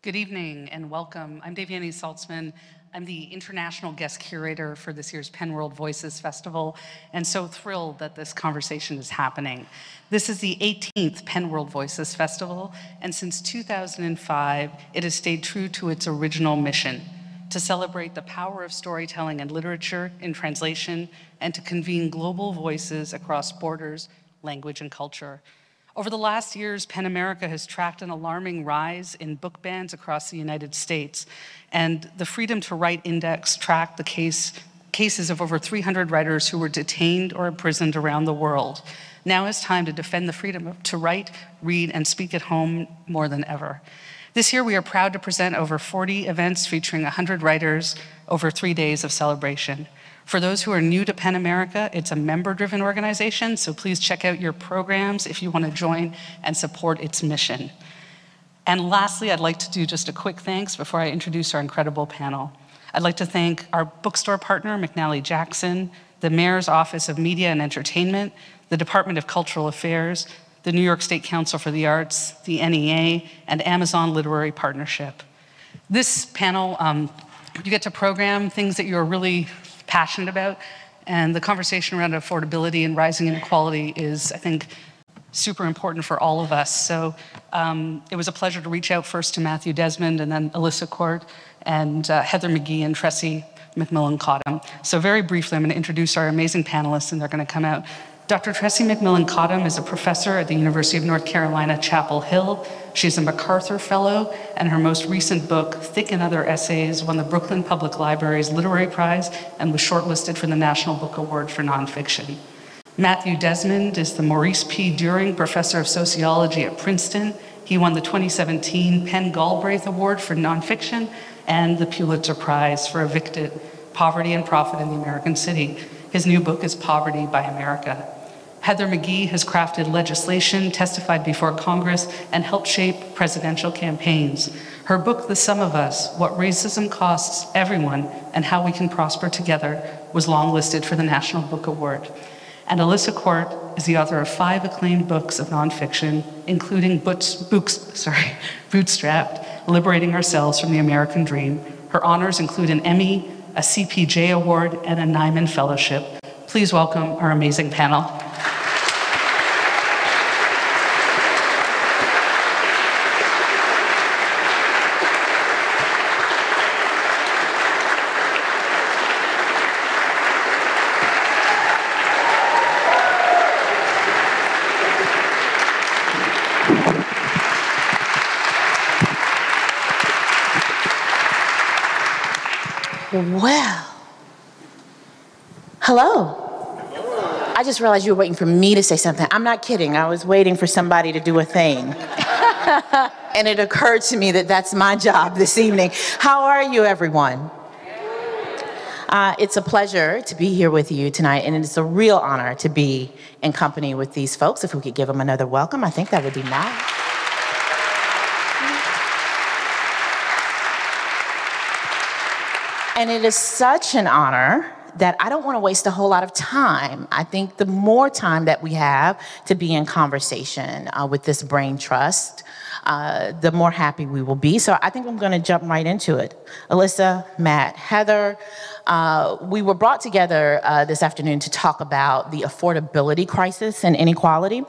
Good evening and welcome. I'm Deviani Saltzman. I'm the international guest curator for this year's Penn World Voices Festival, and so thrilled that this conversation is happening. This is the 18th Penn World Voices Festival, and since 2005, it has stayed true to its original mission: to celebrate the power of storytelling and literature in translation, and to convene global voices across borders, language, and culture. Over the last years, PEN America has tracked an alarming rise in book bans across the United States, and the Freedom to Write Index tracked the cases of over 300 writers who were detained or imprisoned around the world. Now is time to defend the freedom to write, read, and speak at home more than ever. This year, we are proud to present over 40 events featuring 100 writers over 3 days of celebration. For those who are new to PEN America, it's a member-driven organization, so please check out your programs if you want to join and support its mission. And lastly, I'd like to do just a quick thanks before I introduce our incredible panel. I'd like to thank our bookstore partner, McNally Jackson, the Mayor's Office of Media and Entertainment, the Department of Cultural Affairs, the New York State Council for the Arts, the NEA, and Amazon Literary Partnership. This panel, you get to program things that you're really passionate about, and the conversation around affordability and rising inequality is, I think, super important for all of us. So it was a pleasure to reach out first to Matthew Desmond and then Alissa, Quart, and Heather McGhee and Tressie McMillan Cottom. So very briefly, I'm going to introduce our amazing panelists, and they're going to come out. Dr. Tressie McMillan Cottom is a professor at the University of North Carolina, Chapel Hill. She's a MacArthur Fellow, and her most recent book, Thick and Other Essays, won the Brooklyn Public Library's Literary Prize and was shortlisted for the National Book Award for Nonfiction. Matthew Desmond is the Maurice P. During Professor of Sociology at Princeton. He won the 2017 Penn Galbraith Award for Nonfiction and the Pulitzer-Prize for Evicted: Poverty and Profit in the American City. His new book is Poverty by America. Heather McGhee has crafted legislation, testified before Congress, and helped shape presidential campaigns. Her book, The Sum of Us: What Racism Costs Everyone and How We Can Prosper Together, was longlisted for the National Book Award. And Alissa Quart is the author of 5 acclaimed books of nonfiction, including Bootstrapped, Liberating Ourselves from the American Dream. Her honors include an Emmy, a CPJ Award, and a Nyman Fellowship. Please welcome our amazing panel. Well, hello. I just realized you were waiting for me to say something. I'm not kidding. I was waiting for somebody to do a thing. And it occurred to me that that's my job this evening. How are you, everyone? It's a pleasure to be here with you tonight, and it's a real honor to be in company with these folks. If we could give them another welcome, I think that would be nice. And it is such an honor that I don't want to waste a whole lot of time. I think the more time that we have to be in conversation with this brain trust, the more happy we will be. So I think I'm going to jump right into it. Alissa, Matt, Heather, we were brought together this afternoon to talk about the affordability crisis and inequality.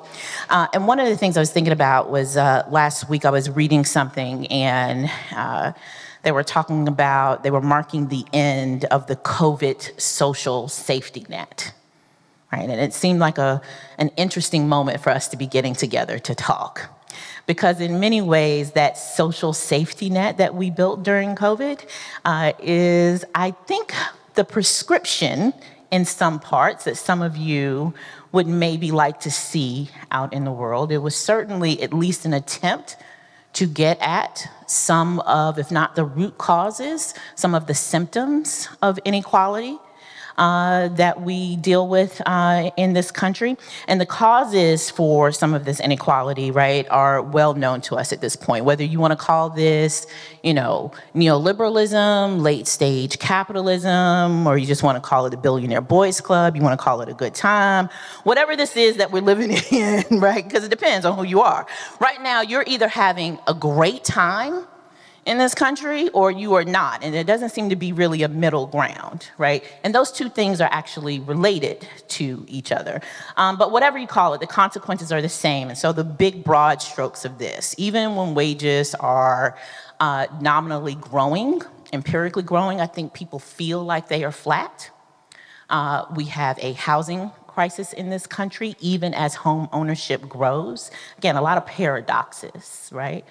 And one of the things I was thinking about was last week I was reading something, and they were marking the end of the COVID social safety net, right? And it seemed like an interesting moment for us to be getting together to talk. Because in many ways, that social safety net that we built during COVID is, I think, the prescription in some parts that some of you would maybe like to see out in the world. It was certainly at least an attempt to get at some of, if not the root causes, some of the symptoms of inequality that we deal with in this country. And the causes for some of this inequality, right, are well known to us at this point. Whether you want to call this, neoliberalism, late stage capitalism, or you just want to call it a billionaire boys club, you want to call it a good time, whatever this is that we're living in, right? Because it depends on who you are. Right now, you're either having a great time in this country or you are not. And there doesn't seem to be really a middle ground, right? And those two things are actually related to each other. But whatever you call it, the consequences are the same. And so the big broad strokes of this, even when wages are nominally growing, empirically growing, I think people feel like they are flat. We have a housing crisis in this country, even as home ownership grows. Again, a lot of paradoxes, right?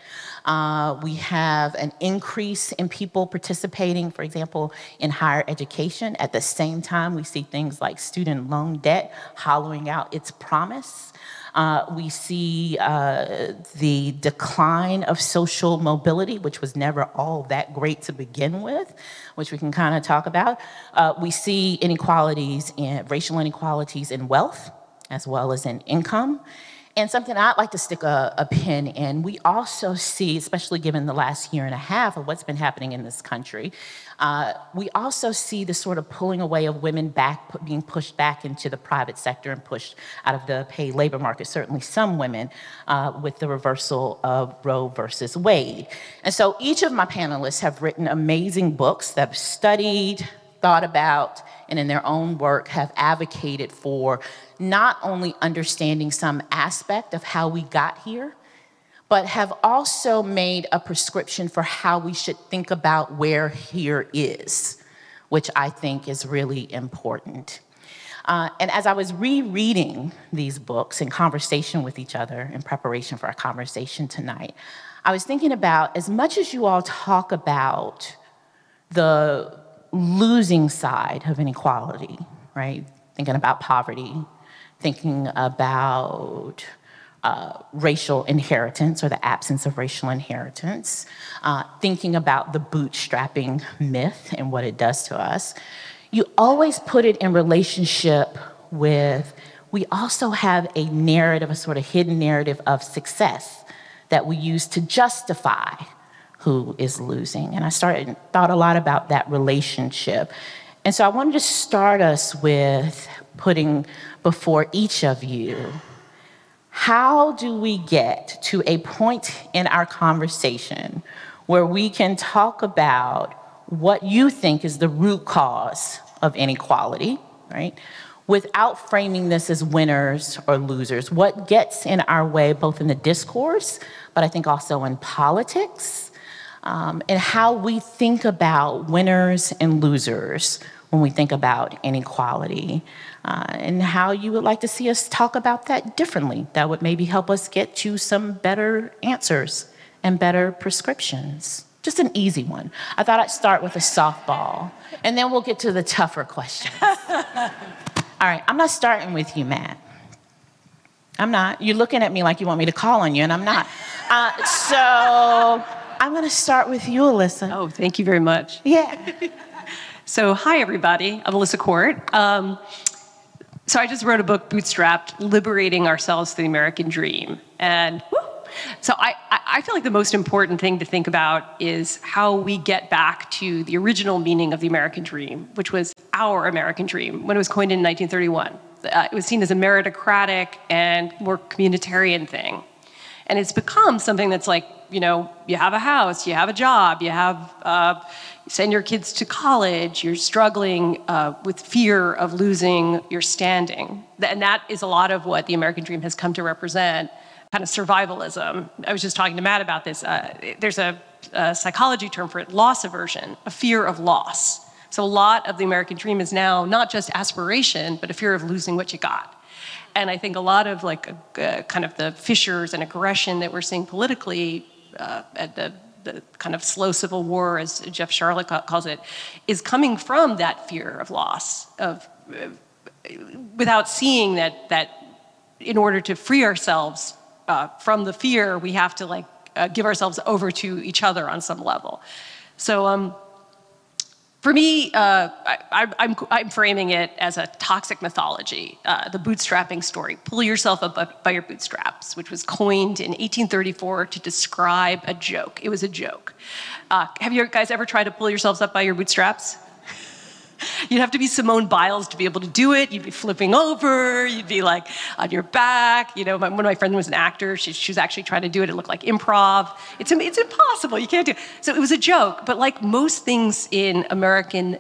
We have an increase in people participating, for example, in higher education. At the same time, we see things like student loan debt hollowing out its promise. We see the decline of social mobility, which was never all that great to begin with, which we can kind of talk about. We see inequalities, racial inequalities in wealth, as well as in income. And something I'd like to stick a pin in, we also see, especially given the last year and a half of what's been happening in this country, we also see the sort of pulling away of women being pushed back into the private sector and pushed out of the paid labor market, certainly some women, with the reversal of Roe versus Wade. And so each of my panelists have written amazing books that have studied, thought about, and in their own work have advocated for not only understanding some aspect of how we got here, but have also made a prescription for how we should think about where here is, which I think is really important. And as I was rereading these books in conversation with each other in preparation for our conversation tonight, I was thinking about, as much as you all talk about the losing side of inequality, right? Thinking about poverty, thinking about racial inheritance or the absence of racial inheritance, thinking about the bootstrapping myth and what it does to us, you always put it in relationship with, we also have a narrative, a sort of hidden narrative of success that we use to justify who is losing. And I thought a lot about that relationship. And so I wanted to start us with putting before each of you, how do we get to a point in our conversation where we can talk about what you think is the root cause of inequality, right? Without framing this as winners or losers. What gets in our way, both in the discourse, but I think also in politics, and how we think about winners and losers when we think about inequality, and how you would like to see us talk about that differently. That would maybe help us get to some better answers and better prescriptions. Just an easy one. I thought I'd start with a softball, and then we'll get to the tougher questions. All right, I'm not starting with you, Matt. I'm not. You're looking at me like you want me to call on you, and I'm not. So I'm going to start with you, Alissa. Oh, thank you very much. Yeah. So, hi, everybody. I'm Alissa Quart. So I just wrote a book, Bootstrapped, Liberating Ourselves through the American Dream. And so I feel like the most important thing to think about is how we get back to the original meaning of the American dream, which was our American dream when it was coined in 1931. It was seen as a meritocratic and more communitarian thing. And it's become something that's like, you know, you have a house, you have a job, you have, you send your kids to college, you're struggling with fear of losing your standing. And that is a lot of what the American dream has come to represent, kind of survivalism. I was just talking to Matt about this. There's a psychology term for it, loss aversion, a fear of loss. So a lot of the American dream is now not just aspiration, but a fear of losing what you got. And I think a lot of like kind of the fissures and aggression that we're seeing politically at the kind of slow civil war, as Jeff Charlotte calls it, is coming from that fear of loss, of without seeing that in order to free ourselves from the fear, we have to like give ourselves over to each other on some level. So for me, I'm framing it as a toxic mythology, the bootstrapping story. Pull yourself up by your bootstraps, which was coined in 1834 to describe a joke. It was a joke. Have you guys ever tried to pull yourselves up by your bootstraps? You'd have to be Simone Biles to be able to do it. You'd be flipping over. You'd be like on your back. You know, one of my friends was an actor. She was actually trying to do it. It looked like improv. It's impossible. You can't do it. So it was a joke. But like most things in American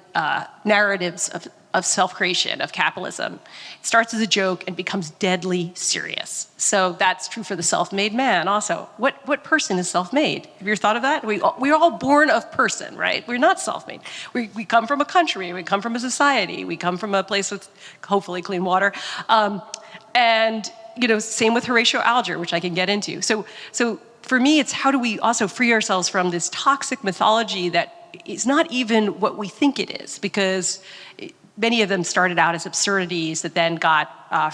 narratives of self-creation, of capitalism, it starts as a joke and becomes deadly serious. So that's true for the self-made man also. What person is self-made? Have you ever thought of that? We're all born of person, right? We're not self-made. We come from a country, we come from a society, we come from a place with hopefully clean water. And you know, same with Horatio Alger, which I can get into. So for me, it's how do we also free ourselves from this toxic mythology that is not even what we think it is, because many of them started out as absurdities that then got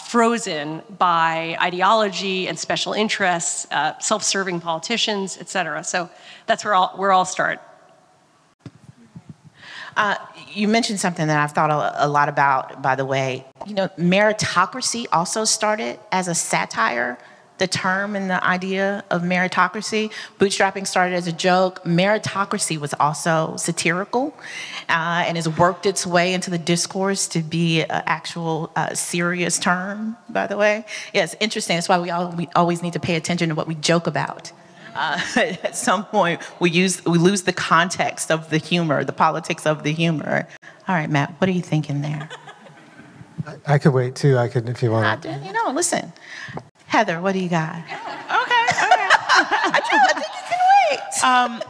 frozen by ideology and special interests, self-serving politicians, et cetera. So that's where we're all start. You mentioned something that I've thought a lot about, by the way. You know, meritocracy also started as a satire. The term and the idea of meritocracy. Bootstrapping started as a joke. Meritocracy was also satirical and has worked its way into the discourse to be an actual serious term, by the way. Yeah, it's interesting. That's why we always need to pay attention to what we joke about. At some point, we lose the context of the humor, the politics of the humor. All right, Matt, what are you thinking there? I could wait too. I could, if you want. You know, listen. Heather, what do you got? Okay, all right. I think you can wait.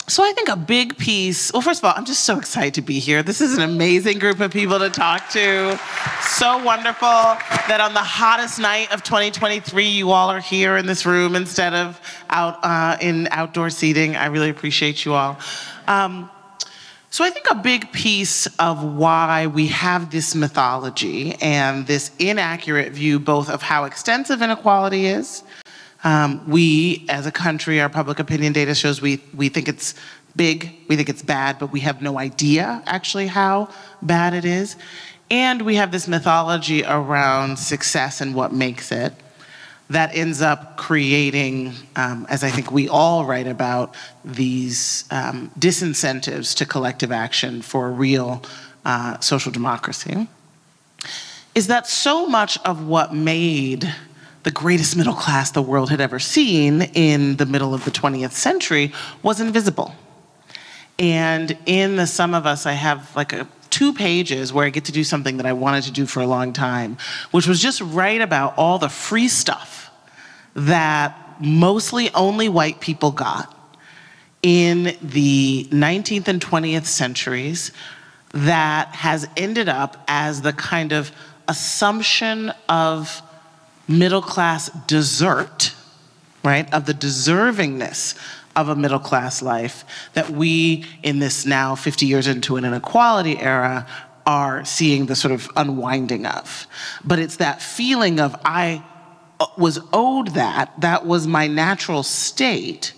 So I think a big piece, well, first of all, I'm just so excited to be here. This is an amazing group of people to talk to. So wonderful that on the hottest night of 2023, you all are here in this room instead of out in outdoor seating. I really appreciate you all. So I think a big piece of why we have this mythology and this inaccurate view both of how extensive inequality is. We, as a country, our public opinion data shows we think it's big, we think it's bad, but we have no idea actually how bad it is. And we have this mythology around success and what makes it that ends up creating, as I think we all write about, these disincentives to collective action for real social democracy, is that so much of what made the greatest middle class the world had ever seen in the middle of the 20th century was invisible. And in The Sum of Us, I have like 2 pages where I get to do something that I wanted to do for a long time, which was just write about all the free stuff that mostly only white people got in the 19th and 20th centuries that has ended up as the kind of assumption of middle-class desert, right, of the deservingness of a middle-class life that we, in this now 50 years into an inequality era, are seeing the sort of unwinding of. But it's that feeling of I was owed that was my natural state,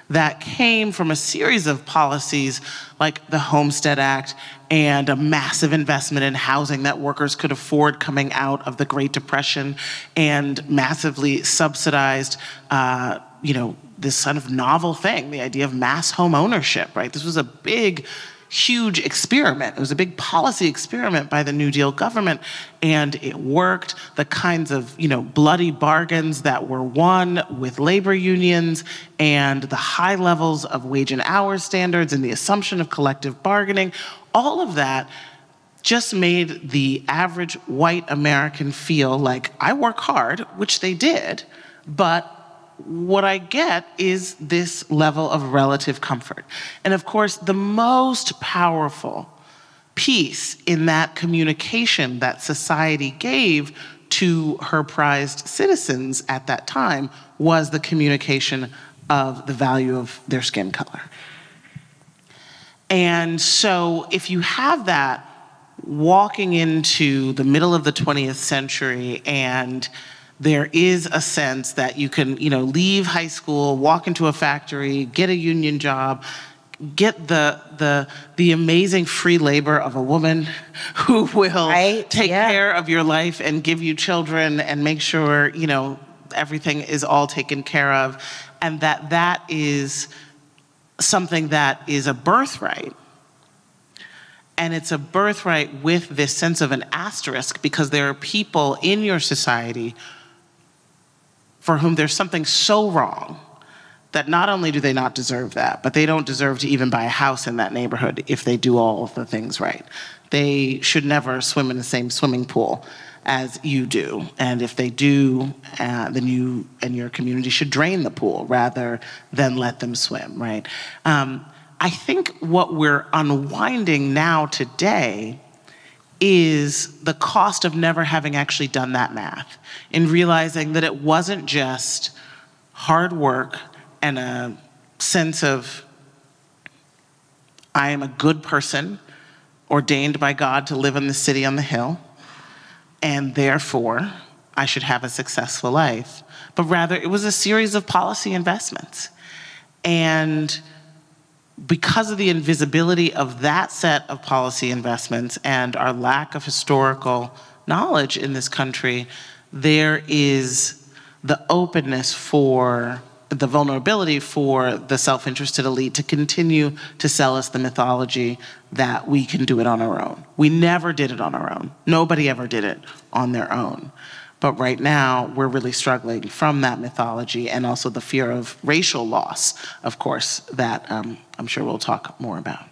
that came from a series of policies like the Homestead Act and a massive investment in housing that workers could afford coming out of the Great Depression, and massively subsidized, this kind of novel thing, the idea of mass home ownership, right? This was a big, huge experiment. It was a big policy experiment by the New Deal government, and it worked. The kinds of, bloody bargains that were won with labor unions and the high levels of wage and hour standards and the assumption of collective bargaining, all of that just made the average white American feel like I work hard, which they did, but what I get is this level of relative comfort. And of course, the most powerful piece in that communication that society gave to her prized citizens at that time was the communication of the value of their skin color. And so if you have that walking into the middle of the 20th century, and there is a sense that you can, leave high school, walk into a factory, get a union job, get the amazing free labor of a woman who will take care of your life and give you children and make sure, everything is all taken care of, and that is something that is a birthright. And it's a birthright with this sense of an asterisk, because there are people in your society for whom there's something so wrong that not only do they not deserve that, but they don't deserve to even buy a house in that neighborhood if they do all of the things right. They should never swim in the same swimming pool as you do. And if they do, then you and your community should drain the pool rather than let them swim, right? I think what we're unwinding now today is the cost of never having actually done that math, in realizing that it wasn't just hard work and a sense of, I am a good person ordained by God to live in the city on the hill, and therefore I should have a successful life. But rather, it was a series of policy investments. And because of the invisibility of that set of policy investments and our lack of historical knowledge in this country, there is the openness for the vulnerability for the self-interested elite to continue to sell us the mythology that we can do it on our own. We never did it on our own. Nobody ever did it on their own. But right now, we're really struggling from that mythology, and also the fear of racial loss, of course, that I'm sure we'll talk more about.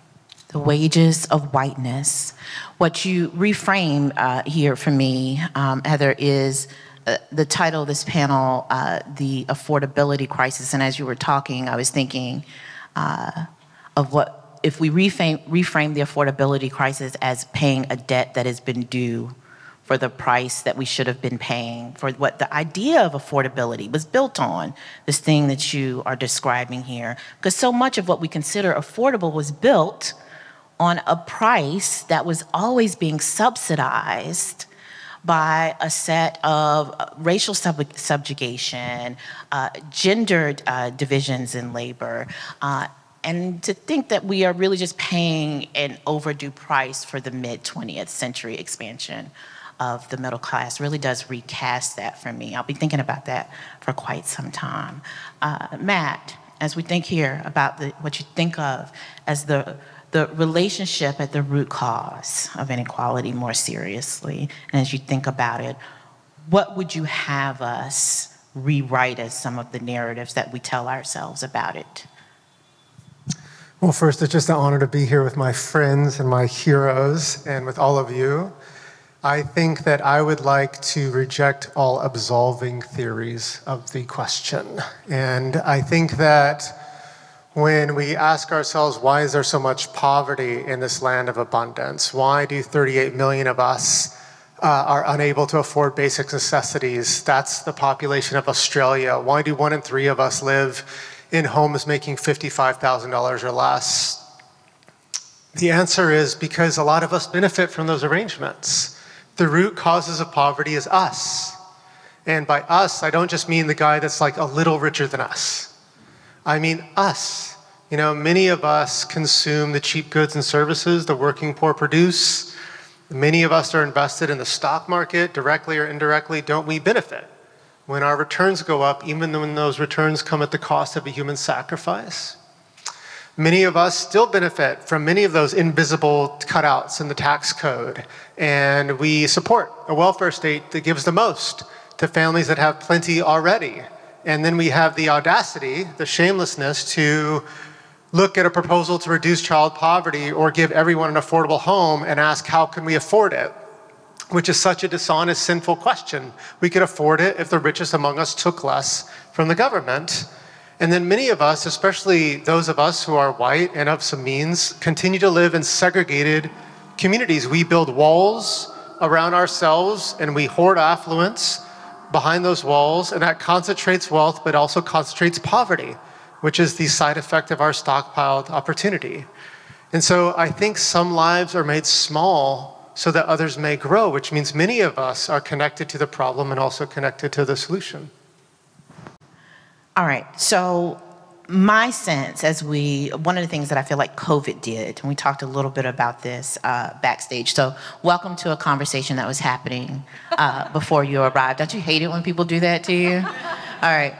The wages of whiteness. What you reframe here for me, Heather, is the title of this panel, The Affordability Crisis. And as you were talking, I was thinking of what, if we reframe the affordability crisis as paying a debt that has been due for the price that we should have been paying, for what the idea of affordability was built on, this thing that you are describing here. Because so much of what we consider affordable was built on a price that was always being subsidized by a set of racial subjugation, gendered divisions in labor, and to think that we are really just paying an overdue price for the mid-20th century expansion of the middle class really does recast that for me. I'll be thinking about that for quite some time. Matt, as we think here about what you think of as the relationship at the root cause of inequality more seriously, and as you think about it, what would you have us rewrite as some of the narratives that we tell ourselves about it? Well, first, it's just an honor to be here with my friends and my heroes and with all of you. I think that I would like to reject all absolving theories of the question. And I think that when we ask ourselves, why is there so much poverty in this land of abundance? Why do 38 million of us are unable to afford basic necessities? That's the population of Australia. Why do 1 in 3 of us live in homes making $55,000 or less? The answer is because a lot of us benefit from those arrangements. The root causes of poverty is us. And by us, I don't just mean the guy that's like a little richer than us. I mean us. You know, many of us consume the cheap goods and services the working poor produce. Many of us are invested in the stock market, directly or indirectly. Don't we benefit when our returns go up, even when those returns come at the cost of a human sacrifice? Many of us still benefit from many of those invisible cutouts in the tax code, and we support a welfare state that gives the most to families that have plenty already. And then we have the audacity, the shamelessness to look at a proposal to reduce child poverty or give everyone an affordable home and ask, how can we afford it? Which is such a dishonest, sinful question. We could afford it if the richest among us took less from the government. And then many of us, especially those of us who are white and of some means, continue to live in segregated communities. We build walls around ourselves and we hoard affluence behind those walls, and that concentrates wealth but also concentrates poverty, which is the side effect of our stockpiled opportunity. And so I think some lives are made small so that others may grow, which means many of us are connected to the problem and also connected to the solution. All right, so my sense one of the things that I feel like COVID did, and we talked a little bit about this backstage, so welcome to a conversation that was happening before you arrived. Don't you hate it when people do that to you? All right,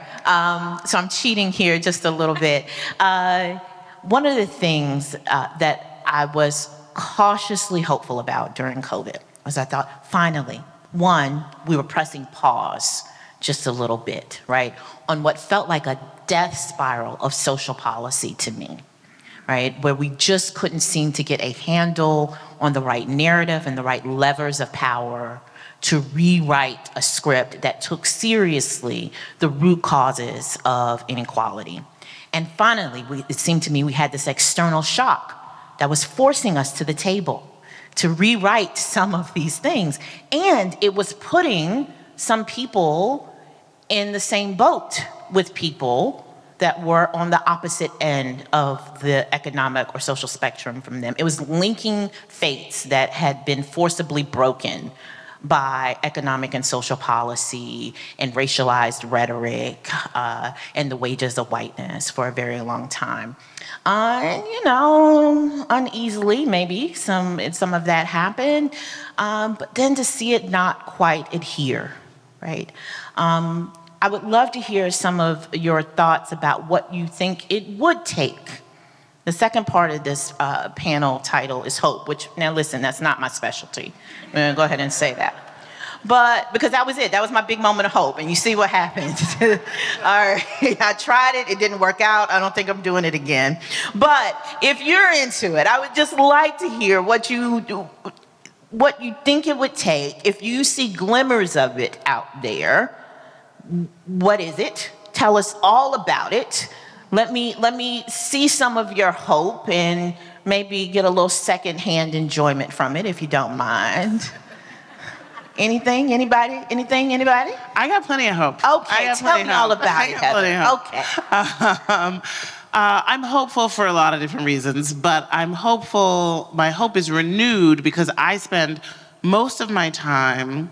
so I'm cheating here just a little bit. One of the things that I was cautiously hopeful about during COVID was I thought, finally, one, we were pressing pause just a little bit, right, on what felt like a death spiral of social policy to me, right, where we just couldn't seem to get a handle on the right narrative and the right levers of power to rewrite a script that took seriously the root causes of inequality. And finally, it seemed to me we had this external shock that was forcing us to the table to rewrite some of these things. And it was putting some people in the same boat with people that were on the opposite end of the economic or social spectrum from them. It was linking fates that had been forcibly broken by economic and social policy and racialized rhetoric and the wages of whiteness for a very long time. And, you know, uneasily, maybe some of that happened, but then to see it not quite adhere, right? I would love to hear some of your thoughts about what you think it would take. The second part of this panel title is hope, which, now listen, that's not my specialty. I'm gonna go ahead and say that. But, because that was it, that was my big moment of hope, and you see what happened. All right, I tried it, it didn't work out, I don't think I'm doing it again. But if you're into it, I would just like to hear what you think it would take if you see glimmers of it out there. What is it? Tell us all about it. Let me see some of your hope and maybe get a little secondhand enjoyment from it, if you don't mind. Anything? Anybody? Anything? Anybody? I got plenty of hope. Okay, tell me all about it, Heather. Okay. I'm hopeful for a lot of different reasons, but I'm hopeful, my hope is renewed because I spend most of my time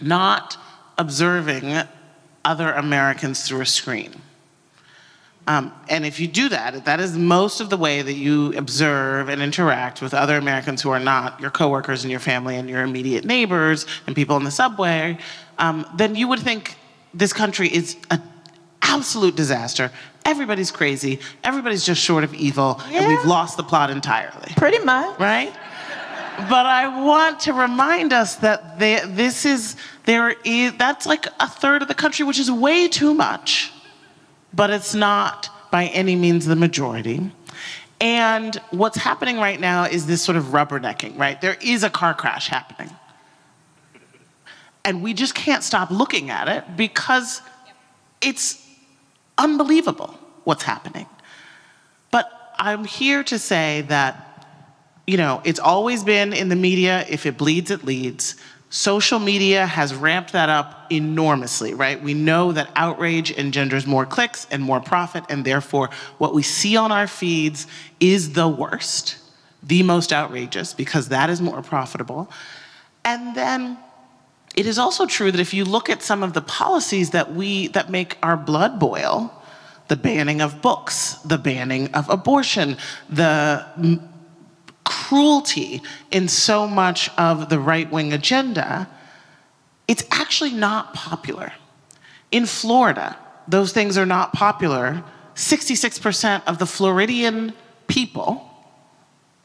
not observing other Americans through a screen. And if you do that, that is most of the way that you observe and interact with other Americans who are not your coworkers and your family and your immediate neighbors and people in the subway, then you would think this country is an absolute disaster. Everybody's crazy, everybody's just short of evil, and we've lost the plot entirely. Pretty much. Right? But I want to remind us that that's like a third of the country, which is way too much. But it's not by any means the majority. And what's happening right now is this sort of rubbernecking, right? There is a car crash happening. And we just can't stop looking at it because it's unbelievable what's happening. But I'm here to say that, you know, it's always been in the media, if it bleeds, it leads. Social media has ramped that up enormously, right? We know that outrage engenders more clicks and more profit, and therefore what we see on our feeds is the worst, the most outrageous, because that is more profitable. And then it is also true that if you look at some of the policies that make our blood boil, the banning of books, the banning of abortion, the cruelty in so much of the right-wing agenda, it's actually not popular. In Florida, those things are not popular. 66% of the Floridian people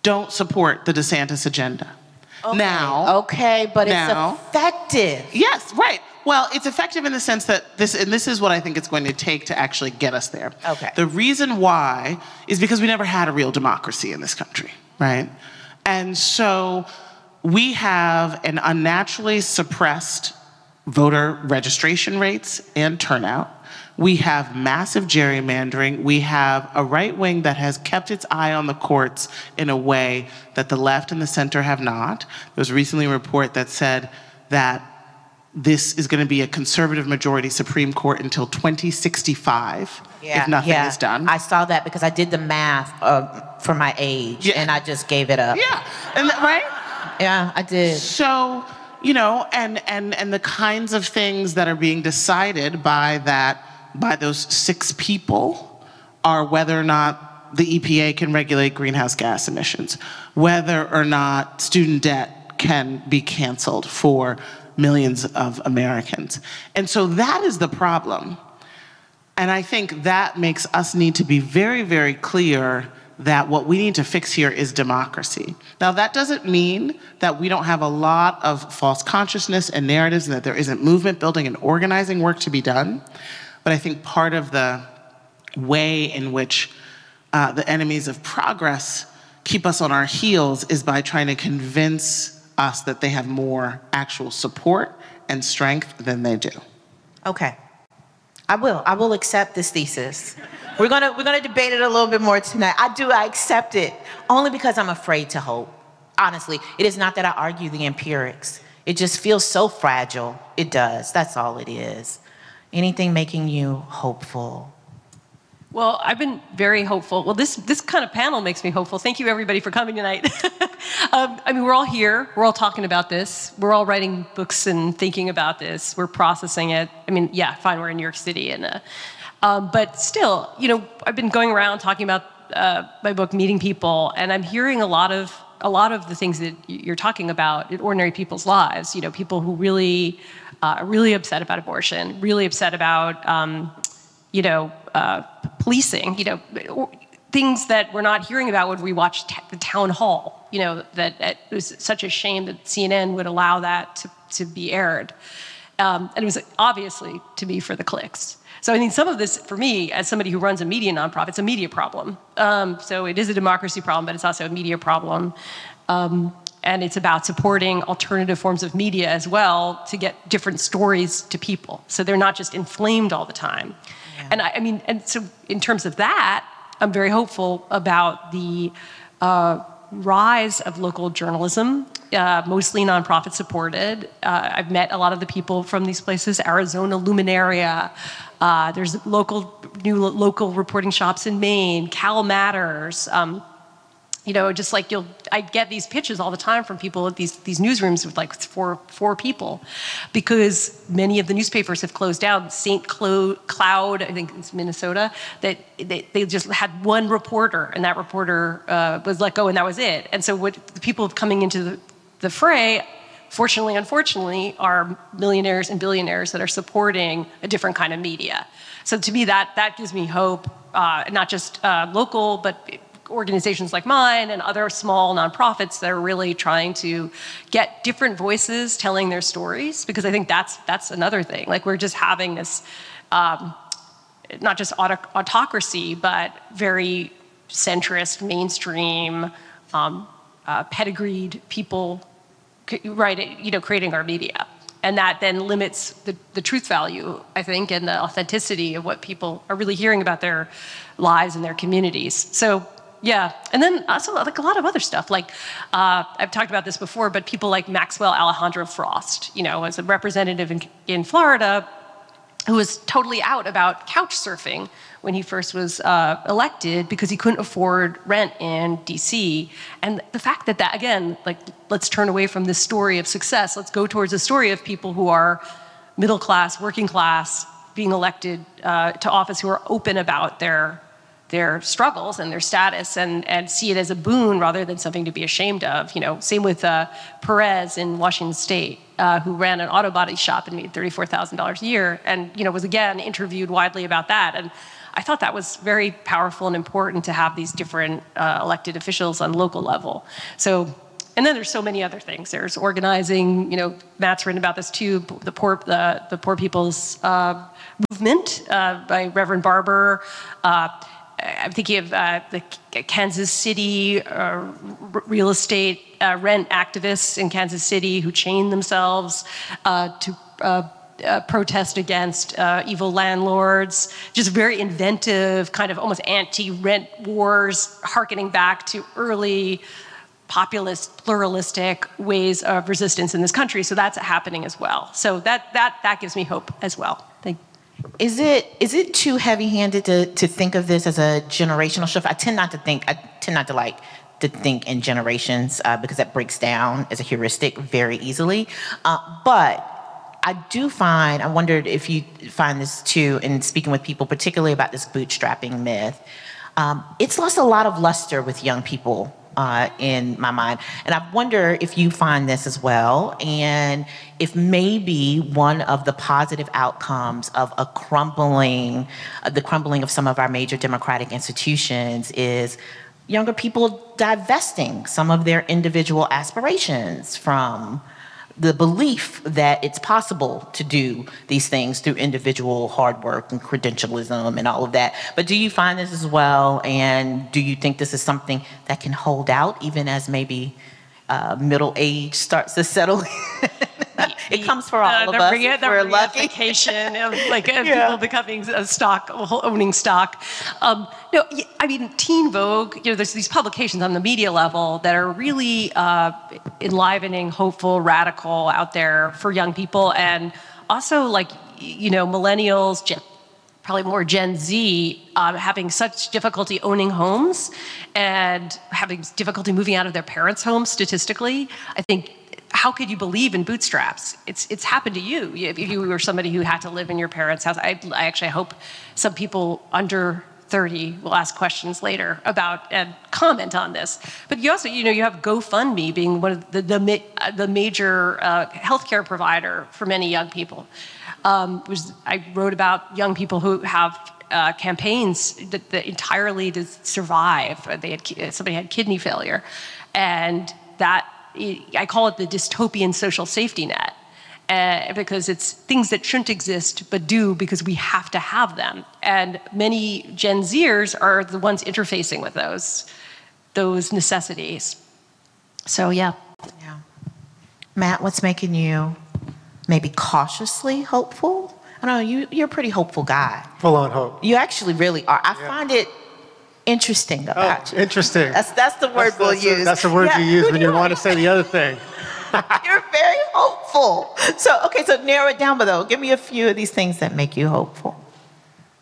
don't support the DeSantis agenda. Okay, but it's effective. Yes, right. Well, it's effective in the sense that this is what I think it's going to take to actually get us there. Okay. The reason why is because we never had a real democracy in this country, right? And so we have an unnaturally suppressed voter registration rates and turnout. We have massive gerrymandering. We have a right wing that has kept its eye on the courts in a way that the left and the center have not. There was recently a report that said that this is going to be a conservative majority Supreme Court until 2065 if nothing is done. I saw that because I did the math for my age and I just gave it up. Yeah, right? Yeah, I did. So, you know, and the kinds of things that are being decided by those 6 people are whether or not the EPA can regulate greenhouse gas emissions, whether or not student debt can be canceled for millions of Americans. And so that is the problem. And I think that makes us need to be very, very clear that what we need to fix here is democracy. Now, that doesn't mean that we don't have a lot of false consciousness and narratives and that there isn't movement building and organizing work to be done. But I think part of the way in which the enemies of progress keep us on our heels is by trying to convince us that they have more actual support and strength than they do. Okay. I will accept this thesis. We're gonna debate it a little bit more tonight. I accept it, only because I'm afraid to hope. Honestly, it is not that I argue the empirics. It just feels so fragile. It does, that's all it is. Anything making you hopeful? Well, I've been very hopeful. Well, this kind of panel makes me hopeful. Thank you, everybody, for coming tonight. I mean, we're all here. We're all talking about this. We're all writing books and thinking about this. We're processing it. I mean, yeah, fine, we're in New York City. But still, you know, I've been going around talking about my book, meeting people, and I'm hearing a lot of the things that you're talking about in ordinary people's lives. You know, people who really are really upset about abortion, really upset about policing, things that we're not hearing about when we watch the town hall, that it was such a shame that CNN would allow that to be aired. And it was obviously to be for the clicks. So I mean, some of this, for me, as somebody who runs a media nonprofit, it's a media problem. So it is a democracy problem, but it's also a media problem. And it's about supporting alternative forms of media as well to get different stories to people. So they're not just inflamed all the time. Yeah. And so in terms of that, I'm very hopeful about the rise of local journalism, mostly nonprofit supported. I've met a lot of the people from these places, Arizona Luminaria. There's new local reporting shops in Maine, Cal Matters. Just like I get these pitches all the time from people at these newsrooms with like four people, because many of the newspapers have closed down. St. Cloud, I think it's Minnesota, that they just had one reporter, and that reporter was let go, and that was it. And so what the people coming into the fray, fortunately, unfortunately, are millionaires and billionaires that are supporting a different kind of media. So to me, that gives me hope, not just local, but organizations like mine and other small nonprofits that are really trying to get different voices telling their stories, because I think that's another thing. Like, we're just having this, not just autocracy, but very centrist, mainstream, pedigreed people, creating our media. And that then limits the truth value, I think, and the authenticity of what people are really hearing about their lives and their communities. So, yeah, and then also like a lot of other stuff. Like, I've talked about this before, but people like Maxwell Alejandro Frost, as a representative in Florida, who was totally out about couch surfing when he first was elected, because he couldn't afford rent in DC. And the fact that again, like, let's turn away from this story of success. Let's go towards a story of people who are middle class, working class, being elected to office, who are open about their struggles and their status, and see it as a boon rather than something to be ashamed of. Same with Perez in Washington State, who ran an auto body shop and made $34,000 a year, and was again interviewed widely about that. And I thought that was very powerful and important to have these different elected officials on local level. So, and then there's so many other things. There's organizing. Matt's written about this too. The Poor People's Movement by Reverend Barber. I'm thinking of the Kansas City real estate rent activists in Kansas City who chained themselves to protest against evil landlords. Just very inventive, kind of almost anti-rent wars, hearkening back to early populist, pluralistic ways of resistance in this country. So that's happening as well. So that gives me hope as well. Thank you. Is it too heavy-handed to think of this as a generational shift? I tend not to think in generations because that breaks down as a heuristic very easily. But I wondered if you find this too, in speaking with people, particularly about this bootstrapping myth. It's lost a lot of luster with young people in my mind. And I wonder if you find this as well, and if maybe one of the positive outcomes of the crumbling of some of our major democratic institutions is younger people divesting some of their individual aspirations from the belief that it's possible to do these things through individual hard work and credentialism and all of that. But do you find this as well? And do you think this is something that can hold out even as maybe middle age starts to settle in? It comes for all of us. We're lucky. People becoming owning stock. No, I mean, Teen Vogue, there's these publications on the media level that are really enlivening, hopeful, radical out there for young people. And also millennials, probably more Gen Z, having such difficulty owning homes and having difficulty moving out of their parents' homes statistically. I think, how could you believe in bootstraps? It's happened to you. If you were somebody who had to live in your parents' house, I actually hope some people under 30 will ask questions later about and comment on this. But you also, you have GoFundMe being one of the major healthcare provider for many young people. I wrote about young people who have campaigns that entirely to survive. Somebody had kidney failure, and that. I call it the dystopian social safety net, because it's things that shouldn't exist but do because we have to have them. And many Gen Zers are the ones interfacing with those necessities. So yeah. Matt, what's making you maybe cautiously hopeful? I don't know, you're a pretty hopeful guy. Full on hope. You actually really are. I find it interesting about you. Interesting. That's the word we'll use. That's the word you use when you want to say the other thing. You're very hopeful. So narrow it down, but though, give me a few of these things that make you hopeful.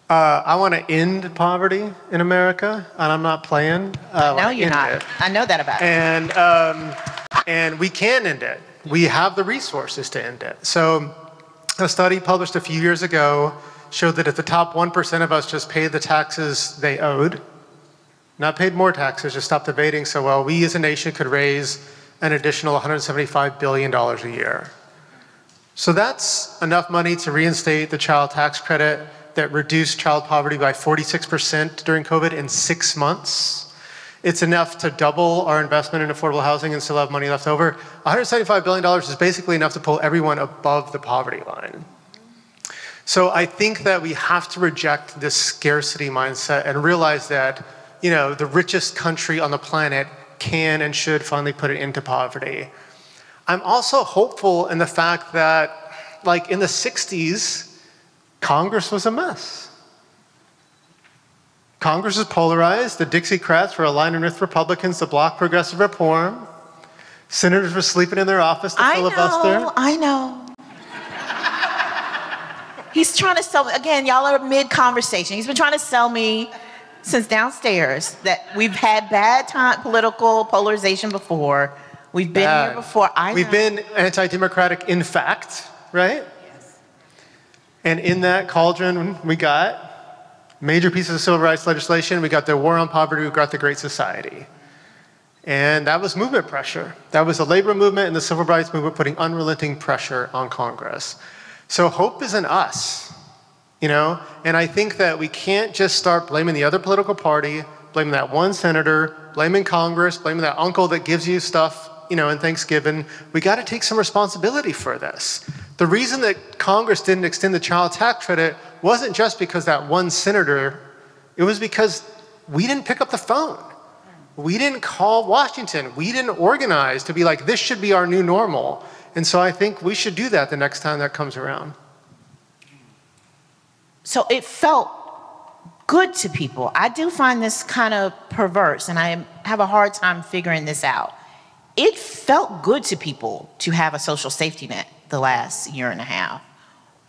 I want to end poverty in America, and I'm not playing. No, you're not. I know that about you. And we can end it. We have the resources to end it. So a study published a few years ago showed that if the top 1% of us just paid the taxes they owed, not paid more taxes, just stopped evading so well, we as a nation could raise an additional $175 billion a year. So that's enough money to reinstate the child tax credit that reduced child poverty by 46% during COVID in 6 months. It's enough to double our investment in affordable housing and still have money left over. $175 billion is basically enough to pull everyone above the poverty line. So I think that we have to reject this scarcity mindset and realize that the richest country on the planet can and should finally put it into poverty. I'm also hopeful in the fact that, in the 60s, Congress was a mess. Congress was polarized. The Dixiecrats were aligning with Republicans to block progressive reform. Senators were sleeping in their office to filibuster. I know. He's trying to sell me, again, y'all are mid-conversation. He's been trying to sell me since downstairs that we've had bad political polarization before. We've been here before. We've been anti-democratic in fact, right? Yes. And in that cauldron, we got major pieces of civil rights legislation. We got the war on poverty. We got the Great Society. And that was movement pressure. That was the labor movement and the civil rights movement putting unrelenting pressure on Congress. So hope is in us. And I think that we can't just start blaming the other political party, blaming that one senator, blaming Congress, blaming that uncle that gives you stuff, in Thanksgiving. We got to take some responsibility for this. The reason that Congress didn't extend the child tax credit wasn't just because that one senator, it was because we didn't pick up the phone. We didn't call Washington. We didn't organize to be like, this should be our new normal. And so I think we should do that the next time that comes around. So it felt good to people. I do find this kind of perverse, and I have a hard time figuring this out. It felt good to people to have a social safety net the last year and a half.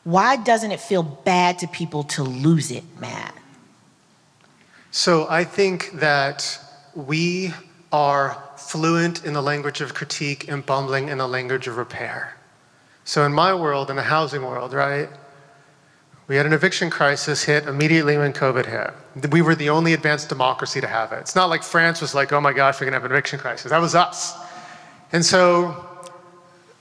Why doesn't it feel bad to people to lose it, Matt? So I think that we are fluent in the language of critique and bumbling in the language of repair. So in my world, in the housing world, right? We had an eviction crisis hit immediately when COVID hit. We were the only advanced democracy to have it. It's not like France was like, oh my gosh, we're gonna have an eviction crisis. That was us. And so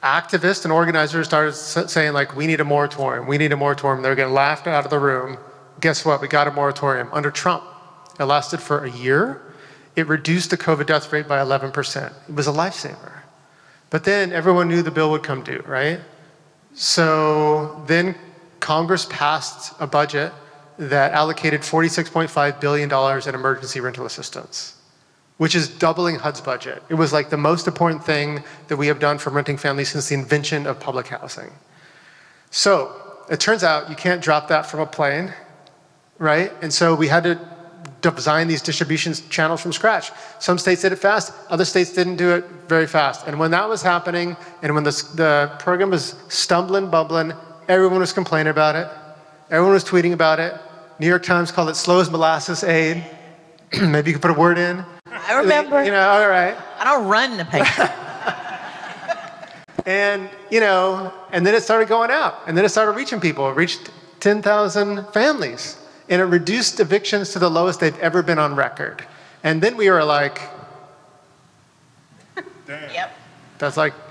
activists and organizers started saying we need a moratorium. We need a moratorium. They were getting laughed out of the room. Guess what? We got a moratorium under Trump. It lasted for a year. it reduced the COVID death rate by 11%. It was a lifesaver. But then everyone knew the bill would come due, right? So then Congress passed a budget that allocated $46.5 billion in emergency rental assistance, which is doubling HUD's budget. It was like the most important thing that we have done for renting families since the invention of public housing. So it turns out you can't drop that from a plane, right? And so we had to design these distribution channels from scratch. Some states did it fast, other states didn't do it very fast. And when that was happening, and when the program was stumbling, bubbling, everyone was complaining about it. Everyone was tweeting about it. New York Times called it slow as molasses aid. Maybe you could put a word in. I remember. You know, all right. I don't run the paper. And, you know, and then it started going out. And then it started reaching people. It reached 10,000 families. And it reduced evictions to the lowest they've ever been on record. And then we were like, damn. Yep.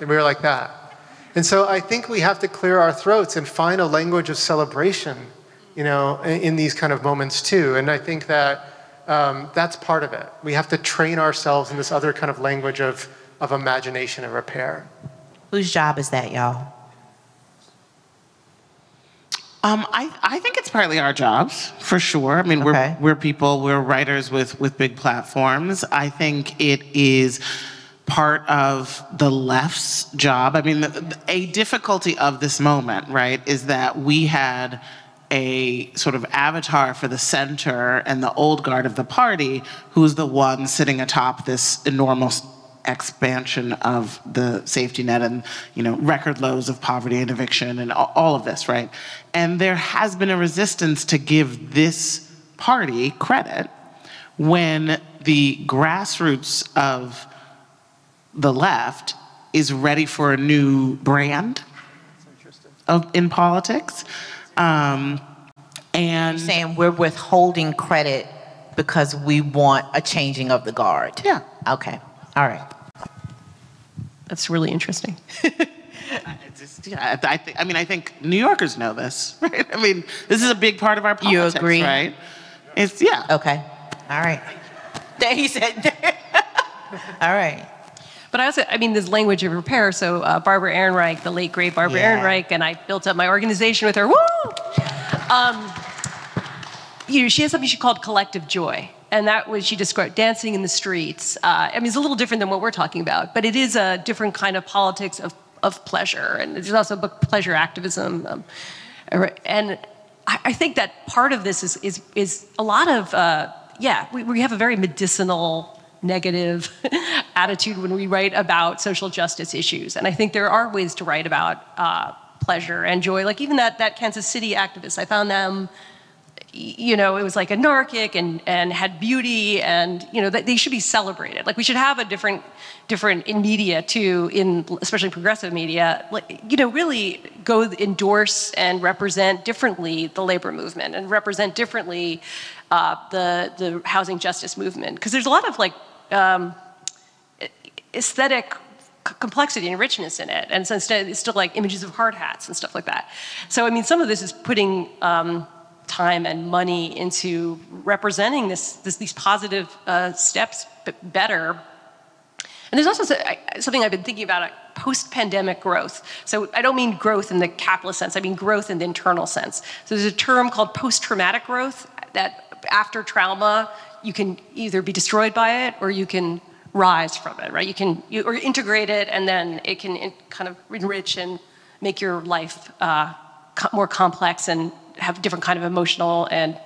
We were like that. And so I think we have to clear our throats and find a language of celebration, you know, in these kind of moments too. And I think that that's part of it. We have to train ourselves in this other kind of language of imagination and repair. Whose job is that, y'all? I think it's partly our jobs, for sure. I mean, we're people, we're writers with big platforms. I think it is part of the left's job. I mean, a difficulty of this moment, right, is that we had a sort of avatar for the center and the old guard of the party who's the one sitting atop this enormous expansion of the safety net and, you know, record lows of poverty and eviction and all of this, right? And there has been a resistance to give this party credit when the grassroots of the left is ready for a new brand in politics. And you're saying we're withholding credit because we want a changing of the guard. Yeah. Okay. All right. That's really interesting. I think New Yorkers know this, right? I mean, this is a big part of our politics, you agree? Right? Okay. All right. There he said. All right. But I mean, this language of repair. So Barbara Ehrenreich, the late great Barbara Ehrenreich, and I built up my organization with her. Woo! You know, she has something she called collective joy. And that was, she described dancing in the streets. I mean, it's a little different than what we're talking about, but it is a different kind of politics of pleasure. And there's also pleasure activism. And I think that part of this is a lot of, we have a very medicinal, negative attitude when we write about social justice issues. And I think there are ways to write about pleasure and joy. Like even that Kansas City activist, I found them, you know, it was like anarchic and had beauty, and you know that they should be celebrated. Like we should have a different in media too, in especially progressive media, like, you know, really go endorse and represent differently the labor movement and represent differently the housing justice movement, because there's a lot of like aesthetic complexity and richness in it, and so instead it's still like images of hard hats and stuff like that. So I mean, some of this is putting time and money into representing these positive steps better. And there's also something I've been thinking about, post-pandemic growth. So I don't mean growth in the capitalist sense, I mean growth in the internal sense. So there's a term called post-traumatic growth, that after trauma, you can either be destroyed by it or you can rise from it, right? You integrate it, and then it can kind of enrich and make your life more complex and have different kind of emotional and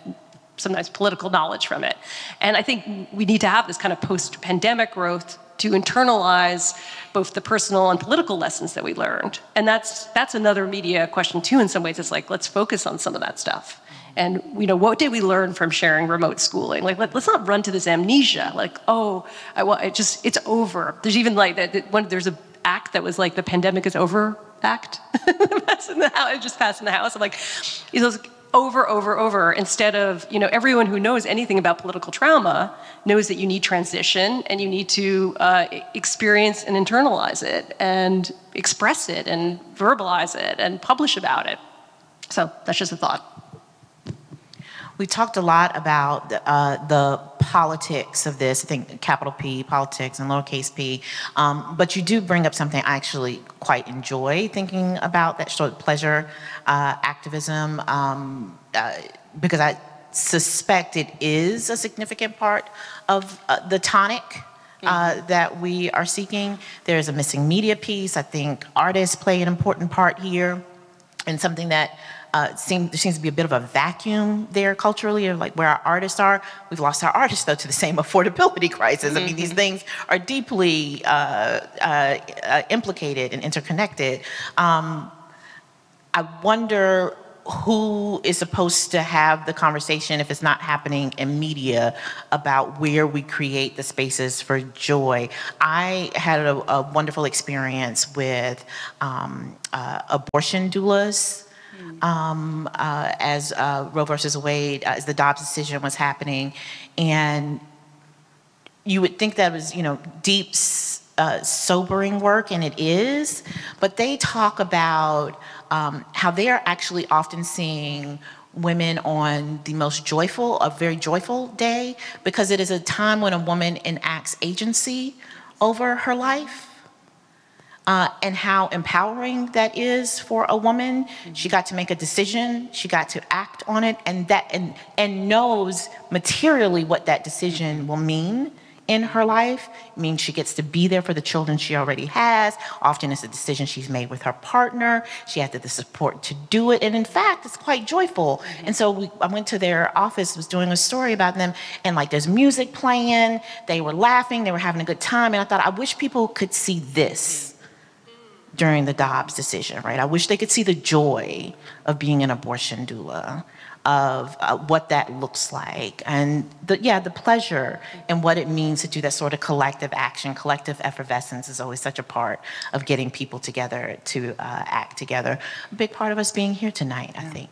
sometimes political knowledge from it. And I think we need to have this kind of post-pandemic growth to internalize both the personal and political lessons that we learned. And that's another media question too, in some ways. It's like, let's focus on some of that stuff. And you know, what did we learn from sharing remote schooling? Like, let's not run to this amnesia. Like, it's over. There's even like there's an act that was like the pandemic is over act. It just passed in the House. I'm like, it was over, instead of, you know, everyone who knows anything about political trauma knows that you need transition and you need to experience and internalize it and express it and verbalize it and publish about it. So that's just a thought. We talked a lot about the politics of this, I think capital P, politics and lowercase p, but you do bring up something I actually quite enjoy thinking about, that sort of pleasure activism, because I suspect it is a significant part of the tonic that we are seeking. There's a missing media piece. I think artists play an important part here, and something that there seems to be a bit of a vacuum there culturally of like where our artists are. We've lost our artists though to the same affordability crisis. I mean, these things are deeply implicated and interconnected. I wonder who is supposed to have the conversation if it's not happening in media about where we create the spaces for joy. I had a wonderful experience with abortion doulas. As Roe versus Wade, as the Dobbs decision was happening, and you would think that was, deep, sobering work, and it is, but they talk about how they are actually often seeing women on the most joyful, a very joyful day, because it is a time when a woman enacts agency over her life. And how empowering that is for a woman. She got to make a decision, she got to act on it, and knows materially what that decision will mean in her life. It means she gets to be there for the children she already has. Often it's a decision she's made with her partner. She had the support to do it, and in fact, it's quite joyful. And so I went to their office, was doing a story about them, and like there's music playing, they were laughing, they were having a good time, and I thought, I wish people could see this during the Dobbs decision, right? I wish they could see the joy of being an abortion doula, of what that looks like, and the pleasure and what it means to do that sort of collective action. Collective effervescence is always such a part of getting people together to act together. A big part of us being here tonight, I think.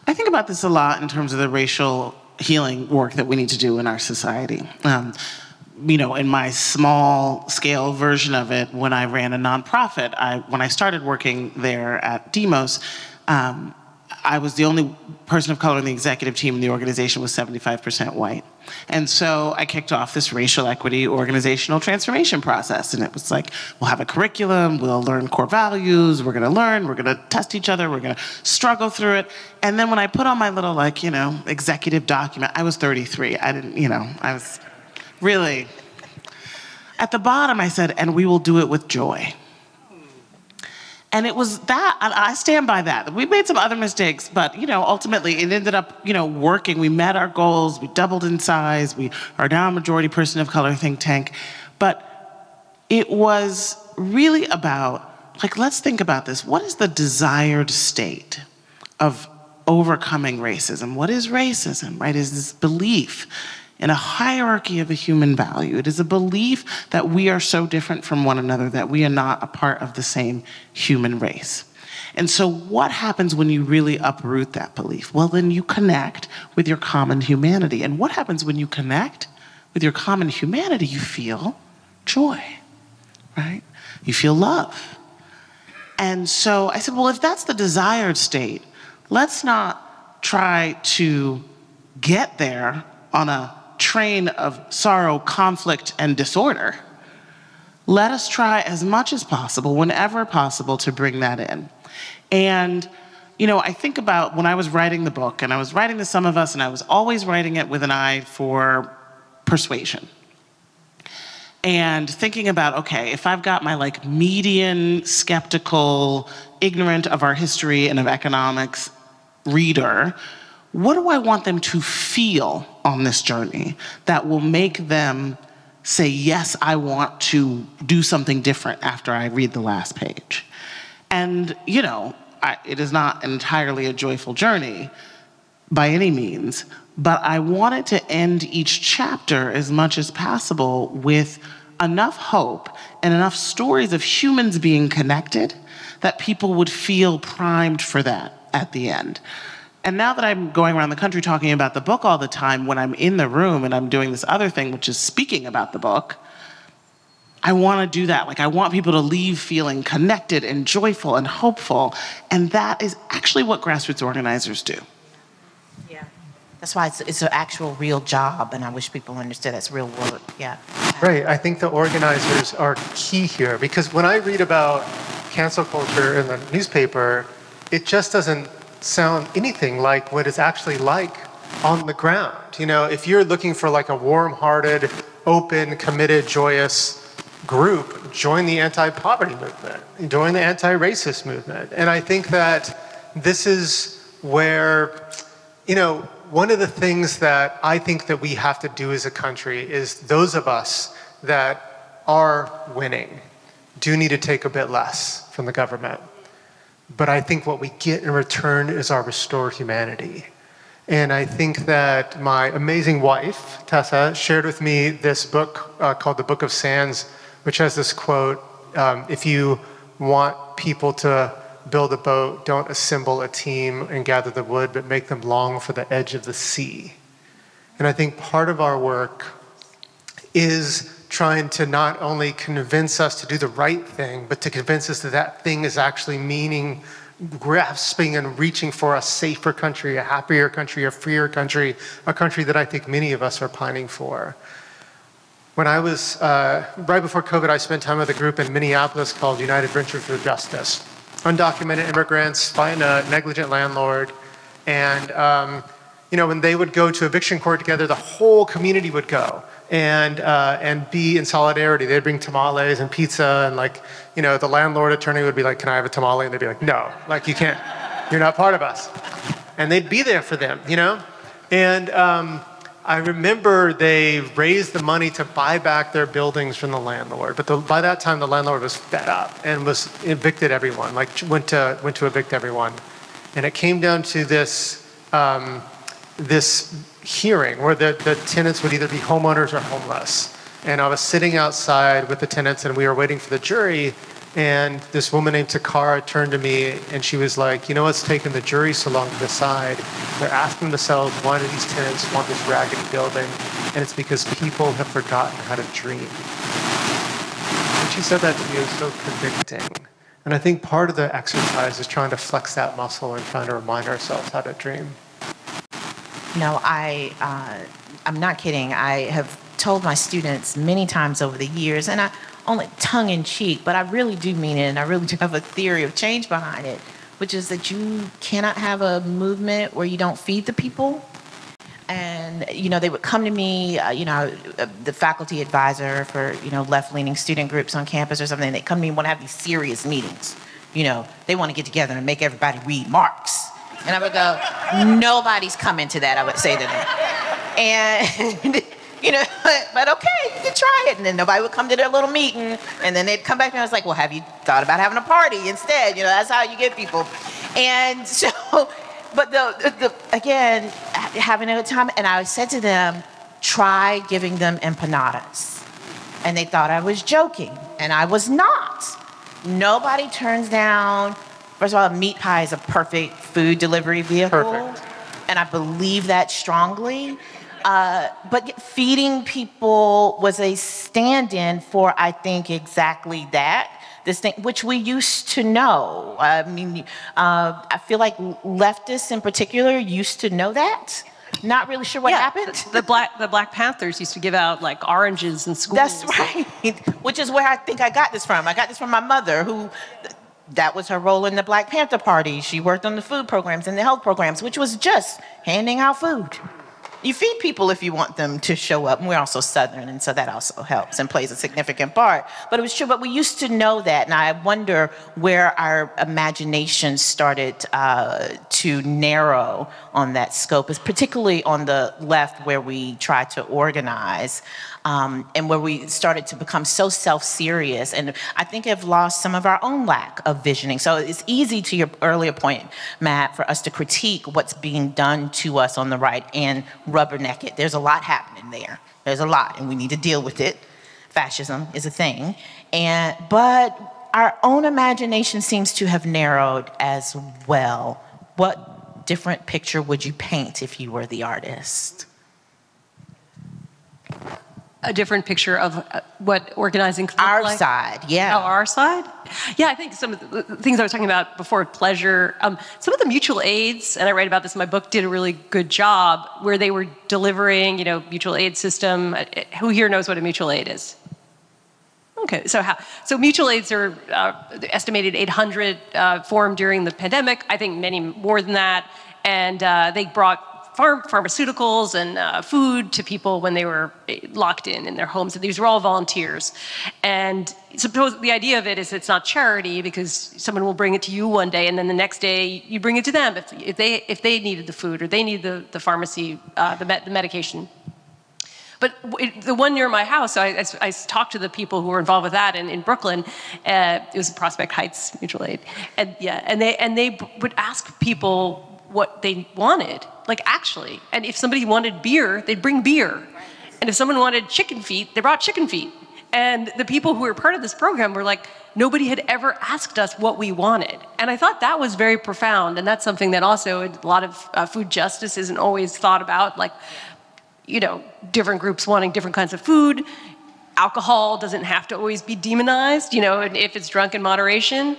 I think about this a lot in terms of the racial healing work that we need to do in our society. In my small scale version of it, when I ran a nonprofit, when I started working there at Demos, I was the only person of color in the executive team, and the organization was 75% white. And so I kicked off this racial equity organizational transformation process. And it was like, we'll have a curriculum, we'll learn core values, we're gonna test each other, we're gonna struggle through it. And then when I put on my little executive document, I was 33. I was really, at the bottom I said, and we will do it with joy. And it was that, and I stand by that. We made some other mistakes, but ultimately it ended up working. We met our goals, we doubled in size, we are now a majority person of color think tank. But it was really about, let's think about this. What is the desired state of overcoming racism? What is racism, right? Is this belief in a hierarchy of a human value. It is a belief that we are so different from one another, that we are not a part of the same human race. And so what happens when you really uproot that belief? Well, then you connect with your common humanity. And what happens when you connect with your common humanity? You feel joy, right? You feel love. And so I said, well, if that's the desired state, let's not try to get there on a train of sorrow, conflict, and disorder. Let us try as much as possible, whenever possible, to bring that in. And, I think about when I was writing the book, and I was writing to some of us, and I was always writing it with an eye for persuasion. And thinking about, okay, if I've got my median, skeptical, ignorant of our history and of economics reader, what do I want them to feel on this journey that will make them say, yes, I want to do something different after I read the last page? And, it is not entirely a joyful journey by any means, but I wanted to end each chapter as much as possible with enough hope and enough stories of humans being connected that people would feel primed for that at the end. And now that I'm going around the country talking about the book all the time, when I'm in the room and I'm doing this other thing, which is speaking about the book, I want to do that. I want people to leave feeling connected and joyful and hopeful. And that is actually what grassroots organizers do. Yeah. That's why it's an actual real job, and I wish people understood that's real work. Yeah. Right. I think the organizers are key here, because when I read about cancel culture in the newspaper, it just doesn't sound anything like what it's actually like on the ground. You know, if you're looking for like a warm-hearted, open, committed, joyous group, join the anti-poverty movement, join the anti-racist movement. And I think that this is where, you know, one of the things that I think that we have to do as a country is those of us that are winning do need to take a bit less from the government. But I think what we get in return is our restored humanity. And I think that my amazing wife, Tessa, shared with me this book called The Book of Sands, which has this quote, if you want people to build a boat, don't assemble a team and gather the wood, but make them long for the edge of the sea. And I think part of our work is trying to not only convince us to do the right thing, but to convince us that that thing is actually meaning, grasping and reaching for a safer country, a happier country, a freer country, a country that I think many of us are pining for. When I was, right before COVID, I spent time with a group in Minneapolis called United Ventures for Justice. Undocumented immigrants find a negligent landlord, and you know, when they would go to eviction court together, the whole community would go and be in solidarity. They'd bring tamales and pizza, and like, you know, the landlord attorney would be like, "Can I have a tamale?" And they'd be like, "No, like you can't. You're not part of us." And they'd be there for them, you know. And I remember they raised the money to buy back their buildings from the landlord, but by that time the landlord was fed up and was evicted everyone, like went to evict everyone. And it came down to this this hearing where the tenants would either be homeowners or homeless. And I was sitting outside with the tenants and we were waiting for the jury, and this woman named Takara turned to me and she was like, "You know what's taken the jury so long to decide? They're asking themselves, why do these tenants want this raggedy building? And it's because people have forgotten how to dream." And she said that to me, it was so convicting. And I think part of the exercise is trying to flex that muscle and trying to remind ourselves how to dream. No, I'm not kidding. I have told my students many times over the years, and I only tongue-in-cheek, but I really do mean it, and I really do have a theory of change behind it, which is that you cannot have a movement where you don't feed the people. And, you know, they would come to me, you know, the faculty advisor for, you know, left-leaning student groups on campus or something. They come to me and want to have these serious meetings. You know, they want to get together and make everybody read Marx. And I would go, nobody's coming to that, I would say to them. And, you know, but okay, you can try it. And then nobody would come to their little meeting. And then they'd come back and I was like, well, have you thought about having a party instead? You know, that's how you get people. And so, but again, having a good time. And I said to them, try giving them empanadas. And they thought I was joking. And I was not. Nobody turns down. First of all, a meat pie is a perfect food delivery vehicle. Perfect. And I believe that strongly. But feeding people was a stand-in for, I think, exactly that. This thing, which we used to know. I mean, I feel like leftists in particular used to know that. Not really sure what happened. The Black Panthers used to give out like oranges in schools. That's right. Which is where I think I got this from. I got this from my mother, who, that was her role in the Black Panther Party. She worked on the food programs and the health programs, which was just handing out food. You feed people if you want them to show up. And we're also Southern, and so that also helps and plays a significant part. But it was true, but we used to know that, and I wonder where our imagination started to narrow on that scope, is particularly on the left, where we tried to organize, and where we started to become so self-serious, and I think have lost some of our own lack of visioning. So it's easy, to your earlier point, Matt, for us to critique what's being done to us on the right and rubberneck it. There's a lot happening there. There's a lot, and we need to deal with it. Fascism is a thing. But our own imagination seems to have narrowed as well. What different picture would you paint if you were the artist? a different picture of what organizing could look Our like? side, yeah. Oh, our side? Yeah, I think some of the things I was talking about before, pleasure, some of the mutual aids, and I write about this in my book, did a really good job where they were delivering, mutual aid system. Who here knows what a mutual aid is? Okay, so mutual aids are estimated 800 formed during the pandemic. I think many more than that, and they brought pharmaceuticals and food to people when they were locked in their homes. And these were all volunteers. And suppose the idea of it is it's not charity because someone will bring it to you one day, and then the next day you bring it to them if they needed the food or they need the pharmacy, the medication. But the one near my house, I talked to the people who were involved with that in Brooklyn. It was Prospect Heights Mutual Aid, and they would ask people what they wanted, like actually. And if somebody wanted beer, they'd bring beer, and if someone wanted chicken feet, they brought chicken feet. And the people who were part of this program were like, nobody had ever asked us what we wanted. And I thought that was very profound, and that's something that also a lot of food justice isn't always thought about, like, different groups wanting different kinds of food. Alcohol doesn't have to always be demonized, if it's drunk in moderation.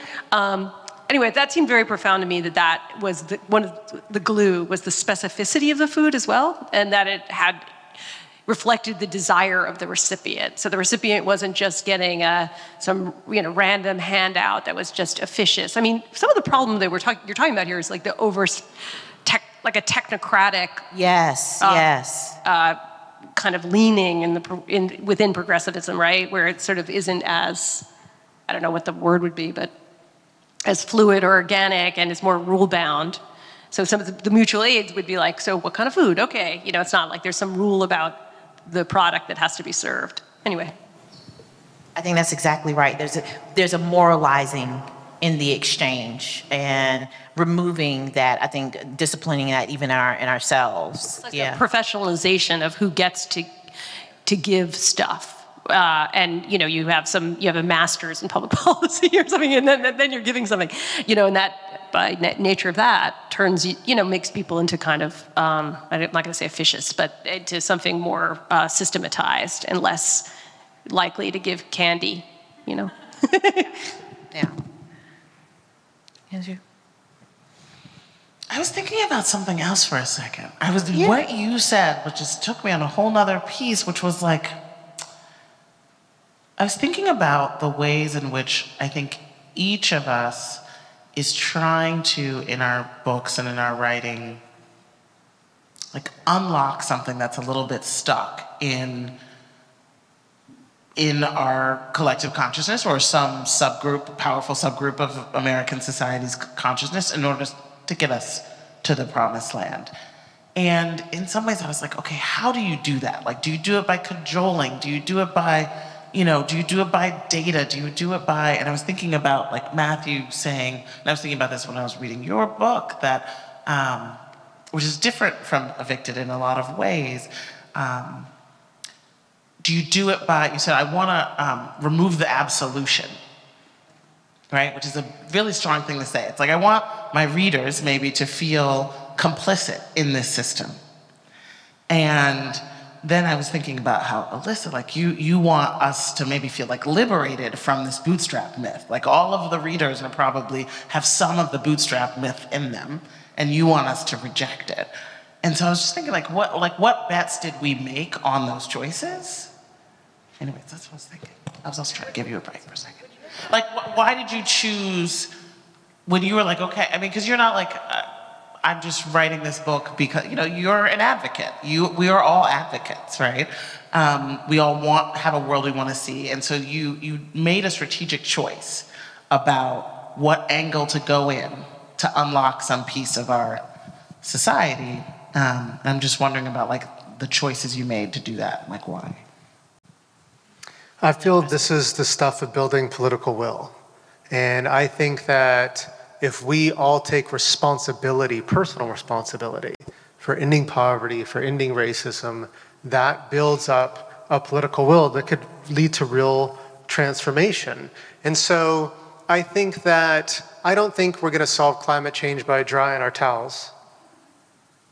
Anyway, that seemed very profound to me, that was one of the glue, was the specificity of the food as well, and that it had reflected the desire of the recipient. So the recipient wasn't just getting some random handout that was just officious. I mean, some of the problem that you're talking about here is like like a technocratic, yes, kind of leaning within progressivism, right? Where it sort of isn't as, I don't know what the word would be, but as fluid or organic, and is more rule bound. So some of the mutual aids would be like, so what kind of food? Okay, it's not like there's some rule about the product that has to be served. Anyway. I think that's exactly right. There's a moralizing in the exchange, and removing that, I think, disciplining that even in ourselves. It's like a professionalization of who gets to give stuff. And you have a master's in public policy or something, and then you're giving something, and that by nature of that turns makes people into kind of I'm not going to say officious, but into something more systematized and less likely to give candy, Yeah. Andrew? I was thinking about something else for a second. What you said, which just took me on a whole nother piece, which was like, I was thinking about the ways in which I think each of us is trying to, in our books and in our writing, like unlock something that's a little bit stuck in our collective consciousness, or some powerful subgroup of American society's consciousness, in order to get us to the promised land. And in some ways I was like, okay, how do you do that? Like, do you do it by cajoling? Do you do it by, do you do it by data? Do you do it by, and I was thinking about like Matthew saying, and I was thinking about this when I was reading your book, that, which is different from Evicted in a lot of ways. Do you do it by, you said, I want to remove the absolution, right? Which is a really strong thing to say. It's like, I want my readers maybe to feel complicit in this system. And then I was thinking about how, Alissa, like you want us to maybe feel like liberated from this bootstrap myth. Like all of the readers are probably have some of the bootstrap myth in them, and you want us to reject it. And so I was just thinking, what bets did we make on those choices? Anyways, that's what I was thinking. I was also trying to give you a break for a second. Like, why did you choose, when you were like, okay, I mean, because you're not like, I'm just writing this book because, you're an advocate. We are all advocates, right? We all have a world we want to see. And so you made a strategic choice about what angle to go in to unlock some piece of our society. I'm just wondering about like the choices you made to do that, like why? I feel this is the stuff of building political will. And I think that if we all take responsibility, personal responsibility, for ending poverty, for ending racism, that builds up a political will that could lead to real transformation. And so I think that, I don't think we're gonna solve climate change by drying our towels.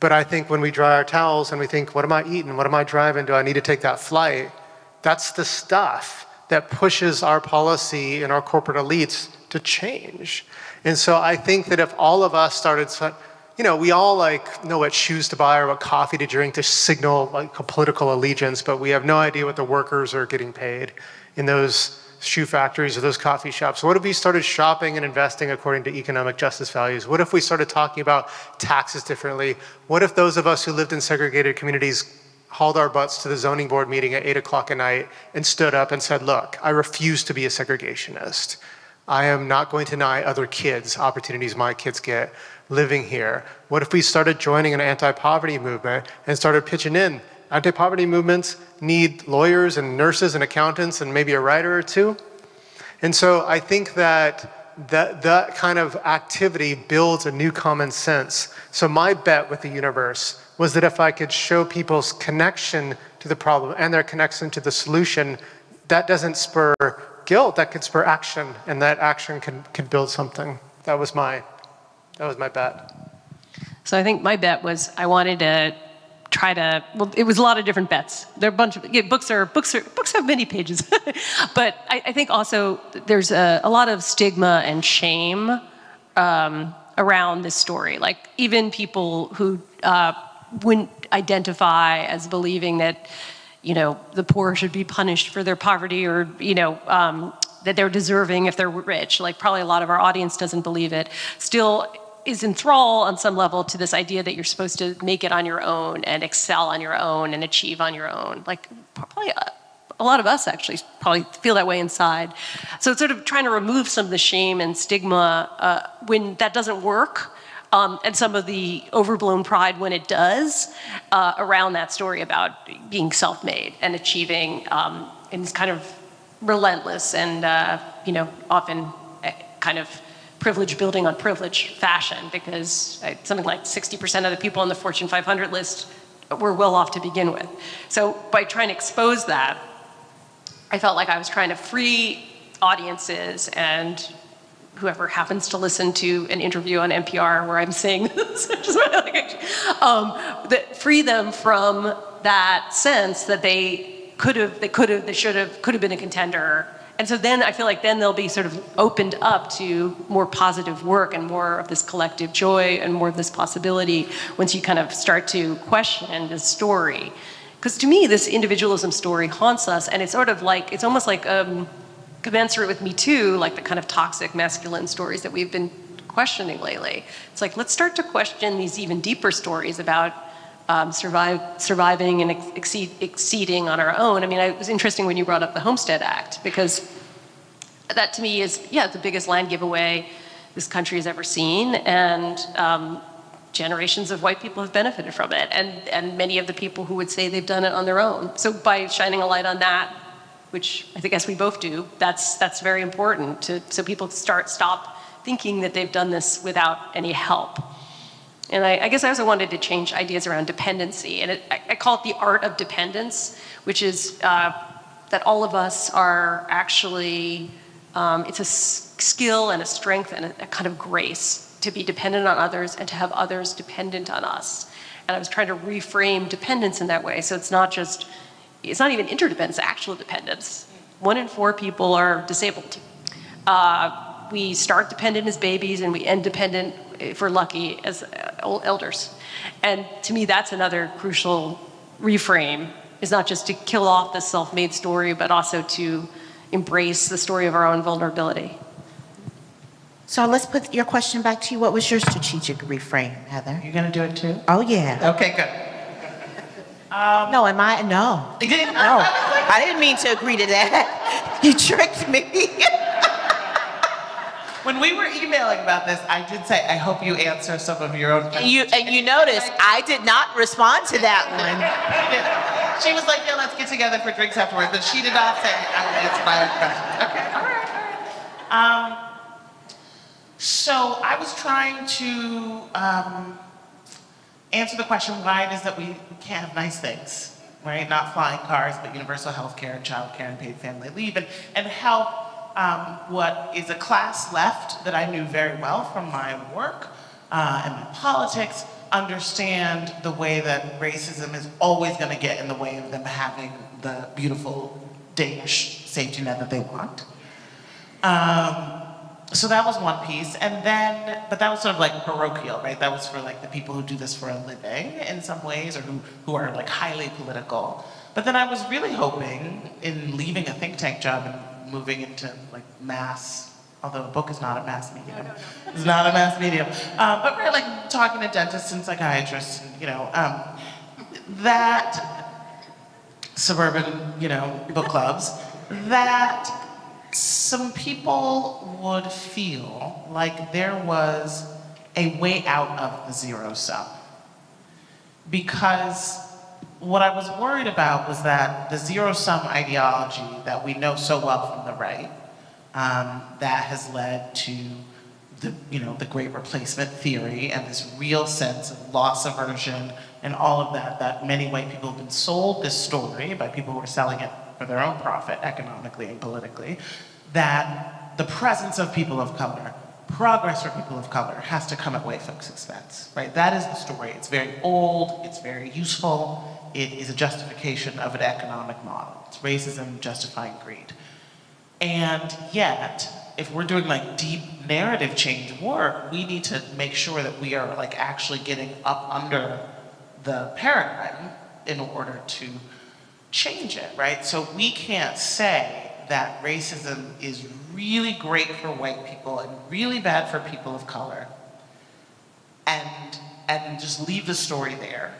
But I think when we dry our towels and we think, what am I eating? What am I driving? Do I need to take that flight? that's the stuff that pushes our policy and our corporate elites to change. And so I think that if all of us started, we all know what shoes to buy or what coffee to drink to signal like a political allegiance, but we have no idea what the workers are getting paid in those shoe factories or those coffee shops. What if we started shopping and investing according to economic justice values? What if we started talking about taxes differently? What if those of us who lived in segregated communities hauled our butts to the zoning board meeting at 8 o'clock at night and stood up and said, look, I refuse to be a segregationist. I am not going to deny other kids opportunities my kids get living here. What if we started joining an anti-poverty movement and started pitching in? Anti-poverty movements need lawyers and nurses and accountants and maybe a writer or two. And so I think that kind of activity builds a new common sense. So my bet with the universe was that if I could show people's connection to the problem and their connection to the solution, that doesn't spur guilt, that could spur action, and that action can build something. That was my bet. So I think my bet was I wanted to try to, well, it was a lot of different bets. There are a bunch of, books have many pages. But I think also there's a lot of stigma and shame around this story. Like even people who wouldn't identify as believing that, the poor should be punished for their poverty or, that they're deserving if they're rich. Like probably a lot of our audience doesn't believe it. Still is enthralled on some level to this idea that you're supposed to make it on your own and excel on your own and achieve on your own. Like probably a lot of us actually probably feel that way inside. So it's sort of trying to remove some of the shame and stigma when that doesn't work, and some of the overblown pride when it does, around that story about being self-made and achieving in this kind of relentless and often kind of privilege building on privilege fashion, because something like 60% of the people on the Fortune 500 list were well off to begin with. So by trying to expose that, I felt like I was trying to free audiences and whoever happens to listen to an interview on NPR where I'm saying this, that free them from that sense that they should have been a contender. And so then I feel like then they'll be sort of opened up to more positive work and more of this collective joy and more of this possibility once you kind of start to question the story. Because to me, this individualism story haunts us, and it's sort of like, it's almost like commensurate with Me Too, like the kind of toxic masculine stories that we've been questioning lately. It's like, let's start to question these even deeper stories about surviving and exceeding on our own. I mean, it was interesting when you brought up the Homestead Act, because that to me is, the biggest land giveaway this country has ever seen, and generations of white people have benefited from it, and many of the people who would say they've done it on their own. So by shining a light on that, which I think as we both do, that's very important so people stop thinking that they've done this without any help. And I guess I also wanted to change ideas around dependency. And I call it the art of dependence, which is that all of us are actually, it's a skill and a strength and a kind of grace to be dependent on others and to have others dependent on us. And I was trying to reframe dependence in that way. So it's not even interdependence, actual dependence. 1 in 4 people are disabled. We start dependent as babies and we end dependent, if we're lucky, as elders. And to me, that's another crucial reframe, is not just to kill off the self-made story, but also to embrace the story of our own vulnerability. So let's put your question back to you. What was your strategic reframe, Heather? You're gonna do it too? Oh, yeah. Okay, good. No, no. You didn't? No, I didn't mean to agree to that. You tricked me. When we were emailing about this, I did say, I hope you answer some of your own questions. And you notice I did not respond to that one. Yeah. She was like, let's get together for drinks afterwards, but she did not say, I will answer my own questions. Okay, all right. So I was trying to answer the question why it is that we can't have nice things, right? Not flying cars, but universal health care and child care and paid family leave, and help what is a class left that I knew very well from my work and my politics understand the way that racism is always going to get in the way of them having the beautiful Danish safety net that they want. So that was one piece, and then, but that was sort of like parochial, right? That was for like the people who do this for a living in some ways, or who are like highly political. But then I was really hoping, in leaving a think tank job and moving into like mass, although a book is not a mass medium. No. It's not a mass medium. But really like talking to dentists and psychiatrists, and, that suburban, book clubs, that some people would feel like there was a way out of the zero sum. Because what I was worried about was that the zero sum ideology that we know so well from the right, that has led to the great replacement theory and this real sense of loss aversion and all of that many white people have been sold this story by people who are selling it for their own profit, economically and politically, that the presence of people of color, progress for people of color, has to come at white folks' expense, right? That is the story. It's very old, it's very useful, it is a justification of an economic model. It's racism justifying greed. And yet, if we're doing like deep narrative change work, we need to make sure that we are like actually getting up under the paradigm in order to change it, right? So we can't say that racism is really great for white people and really bad for people of color and just leave the story there.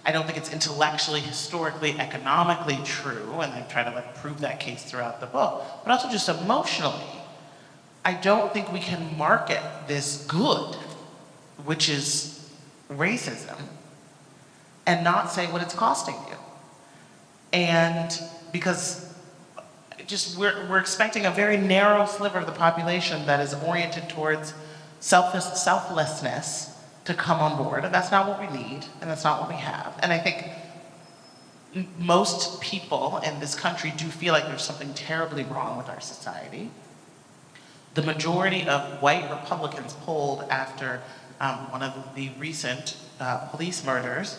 I don't think it's intellectually, historically, economically true, and I try to like prove that case throughout the book, but also just emotionally. I don't think we can market this good, which is racism, and not say what it's costing you. And because we're expecting a very narrow sliver of the population that is oriented towards selflessness to come on board, and that's not what we need, and that's not what we have. And I think most people in this country do feel like there's something terribly wrong with our society. The majority of white Republicans polled after one of the recent police murders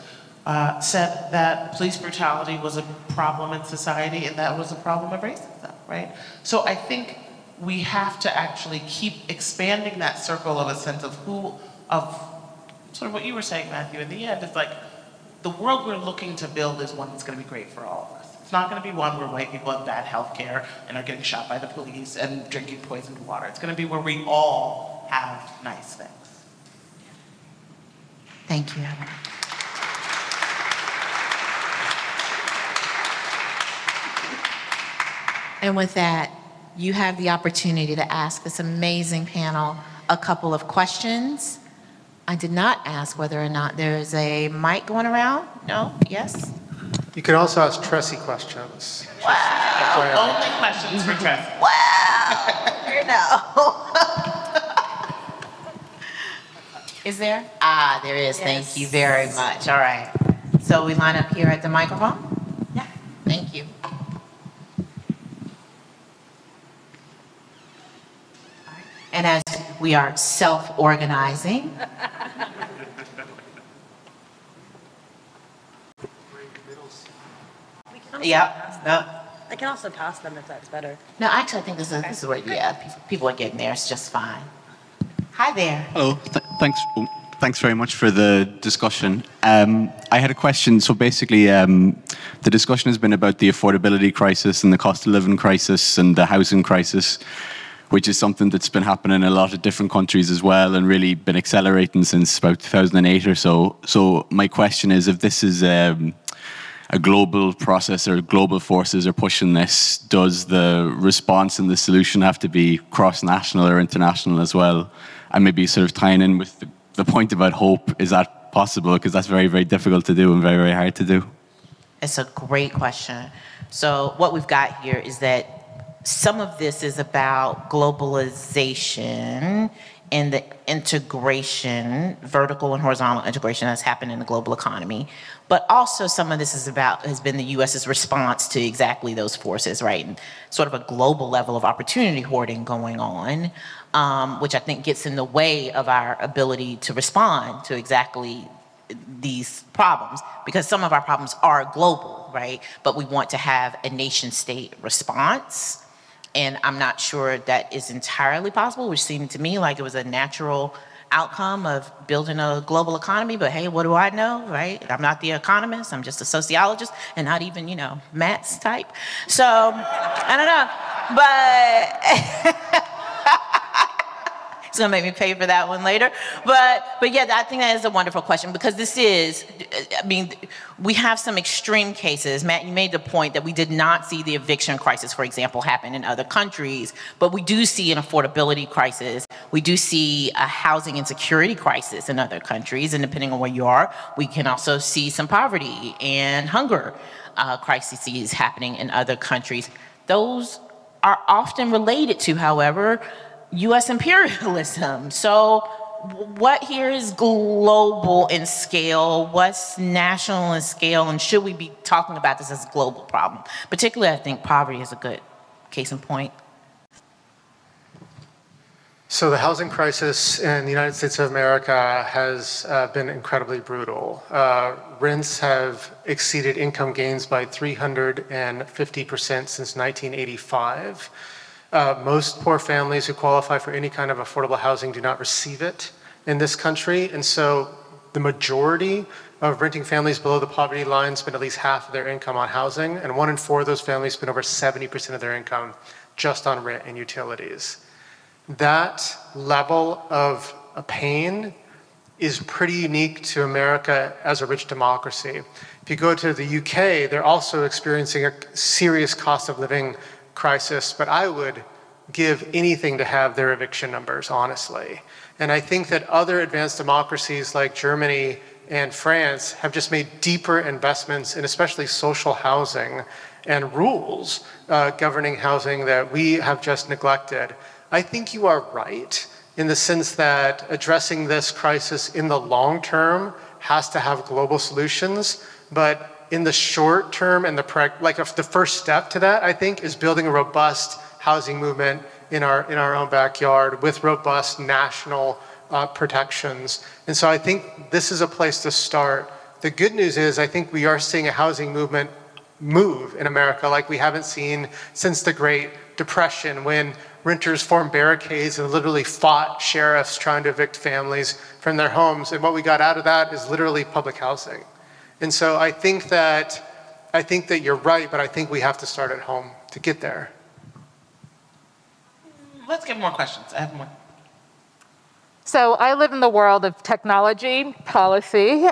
said that police brutality was a problem in society and that was a problem of racism, right? So I think we have to actually keep expanding that circle of a sense of sort of what you were saying, Matthew, in the end. It's like the world we're looking to build is one that's going to be great for all of us. It's not going to be one where white people have bad health care and are getting shot by the police and drinking poisoned water. It's going to be where we all have nice things. Thank you, Evan. And with that, you have the opportunity to ask this amazing panel a couple of questions. I did not ask whether or not there's a mic going around. No? Yes? You can also ask Tressie questions. Wow. Only questions for Tressie. Wow. No. Is there? Ah, there is. Yes. Thank you very much. All right. So we line up here at the microphone? Yeah. Thank you. And as we are self-organizing. Yep. No. I can also toss them if that's better. No, actually, I think this is where, yeah, people are getting there. It's just fine. Hi there. Hello. Thanks very much for the discussion. I had a question. So basically, the discussion has been about the affordability crisis and the cost of living crisis and the housing crisis, which is something that's been happening in a lot of different countries as well and really been accelerating since about 2008 or so. So my question is, if this is a global process or global forces are pushing this, does the response and the solution have to be cross-national or international as well? And maybe sort of tying in with the point about hope, is that possible? Because that's very, very difficult to do and very, very hard to do. It's a great question. So what we've got here is that some of this is about globalization and the integration, vertical and horizontal integration that's happened in the global economy. But also some of this has been the US's response to exactly those forces, right? And sort of a global level of opportunity hoarding going on, which I think gets in the way of our ability to respond to exactly these problems, because some of our problems are global. right? But we want to have a nation state response. And I'm not sure that is entirely possible, which seemed to me like it was a natural outcome of building a global economy. But hey, what do I know, right? I'm not the economist, I'm just a sociologist, and not even, Matt's type. So, I don't know, but it's gonna make me pay for that one later. But yeah, I think that is a wonderful question, because we have some extreme cases. Matt, you made the point that we did not see the eviction crisis, for example, happen in other countries, but we do see an affordability crisis. We do see a housing insecurity crisis in other countries, and depending on where you are, we can also see some poverty and hunger crises happening in other countries. Those are often related to, however, U.S. imperialism. So what here is global in scale? What's national in scale? And should we be talking about this as a global problem? Particularly, I think poverty is a good case in point. So the housing crisis in the United States of America has been incredibly brutal. Rents have exceeded income gains by 350% since 1985. Most poor families who qualify for any kind of affordable housing do not receive it in this country. And so the majority of renting families below the poverty line spend at least half of their income on housing, and 1 in 4 of those families spend over 70% of their income just on rent and utilities. That level of pain is pretty unique to America as a rich democracy. If you go to the UK, they're also experiencing a serious cost of living crisis, but I would give anything to have their eviction numbers, honestly. And I think that other advanced democracies like Germany and France have just made deeper investments in especially social housing and rules governing housing that we have just neglected. I think you are right in the sense that addressing this crisis in the long term has to have global solutions, but in the short term and the first step to that, I think, is building a robust housing movement in our own backyard with robust national protections. And so I think this is a place to start. The good news is I think we are seeing a housing movement move in America like we haven't seen since the Great Depression, when renters formed barricades and literally fought sheriffs trying to evict families from their homes. And what we got out of that is literally public housing. And so I think that you're right, but I think we have to start at home to get there. Let's get more questions. I have more. So I live in the world of technology policy,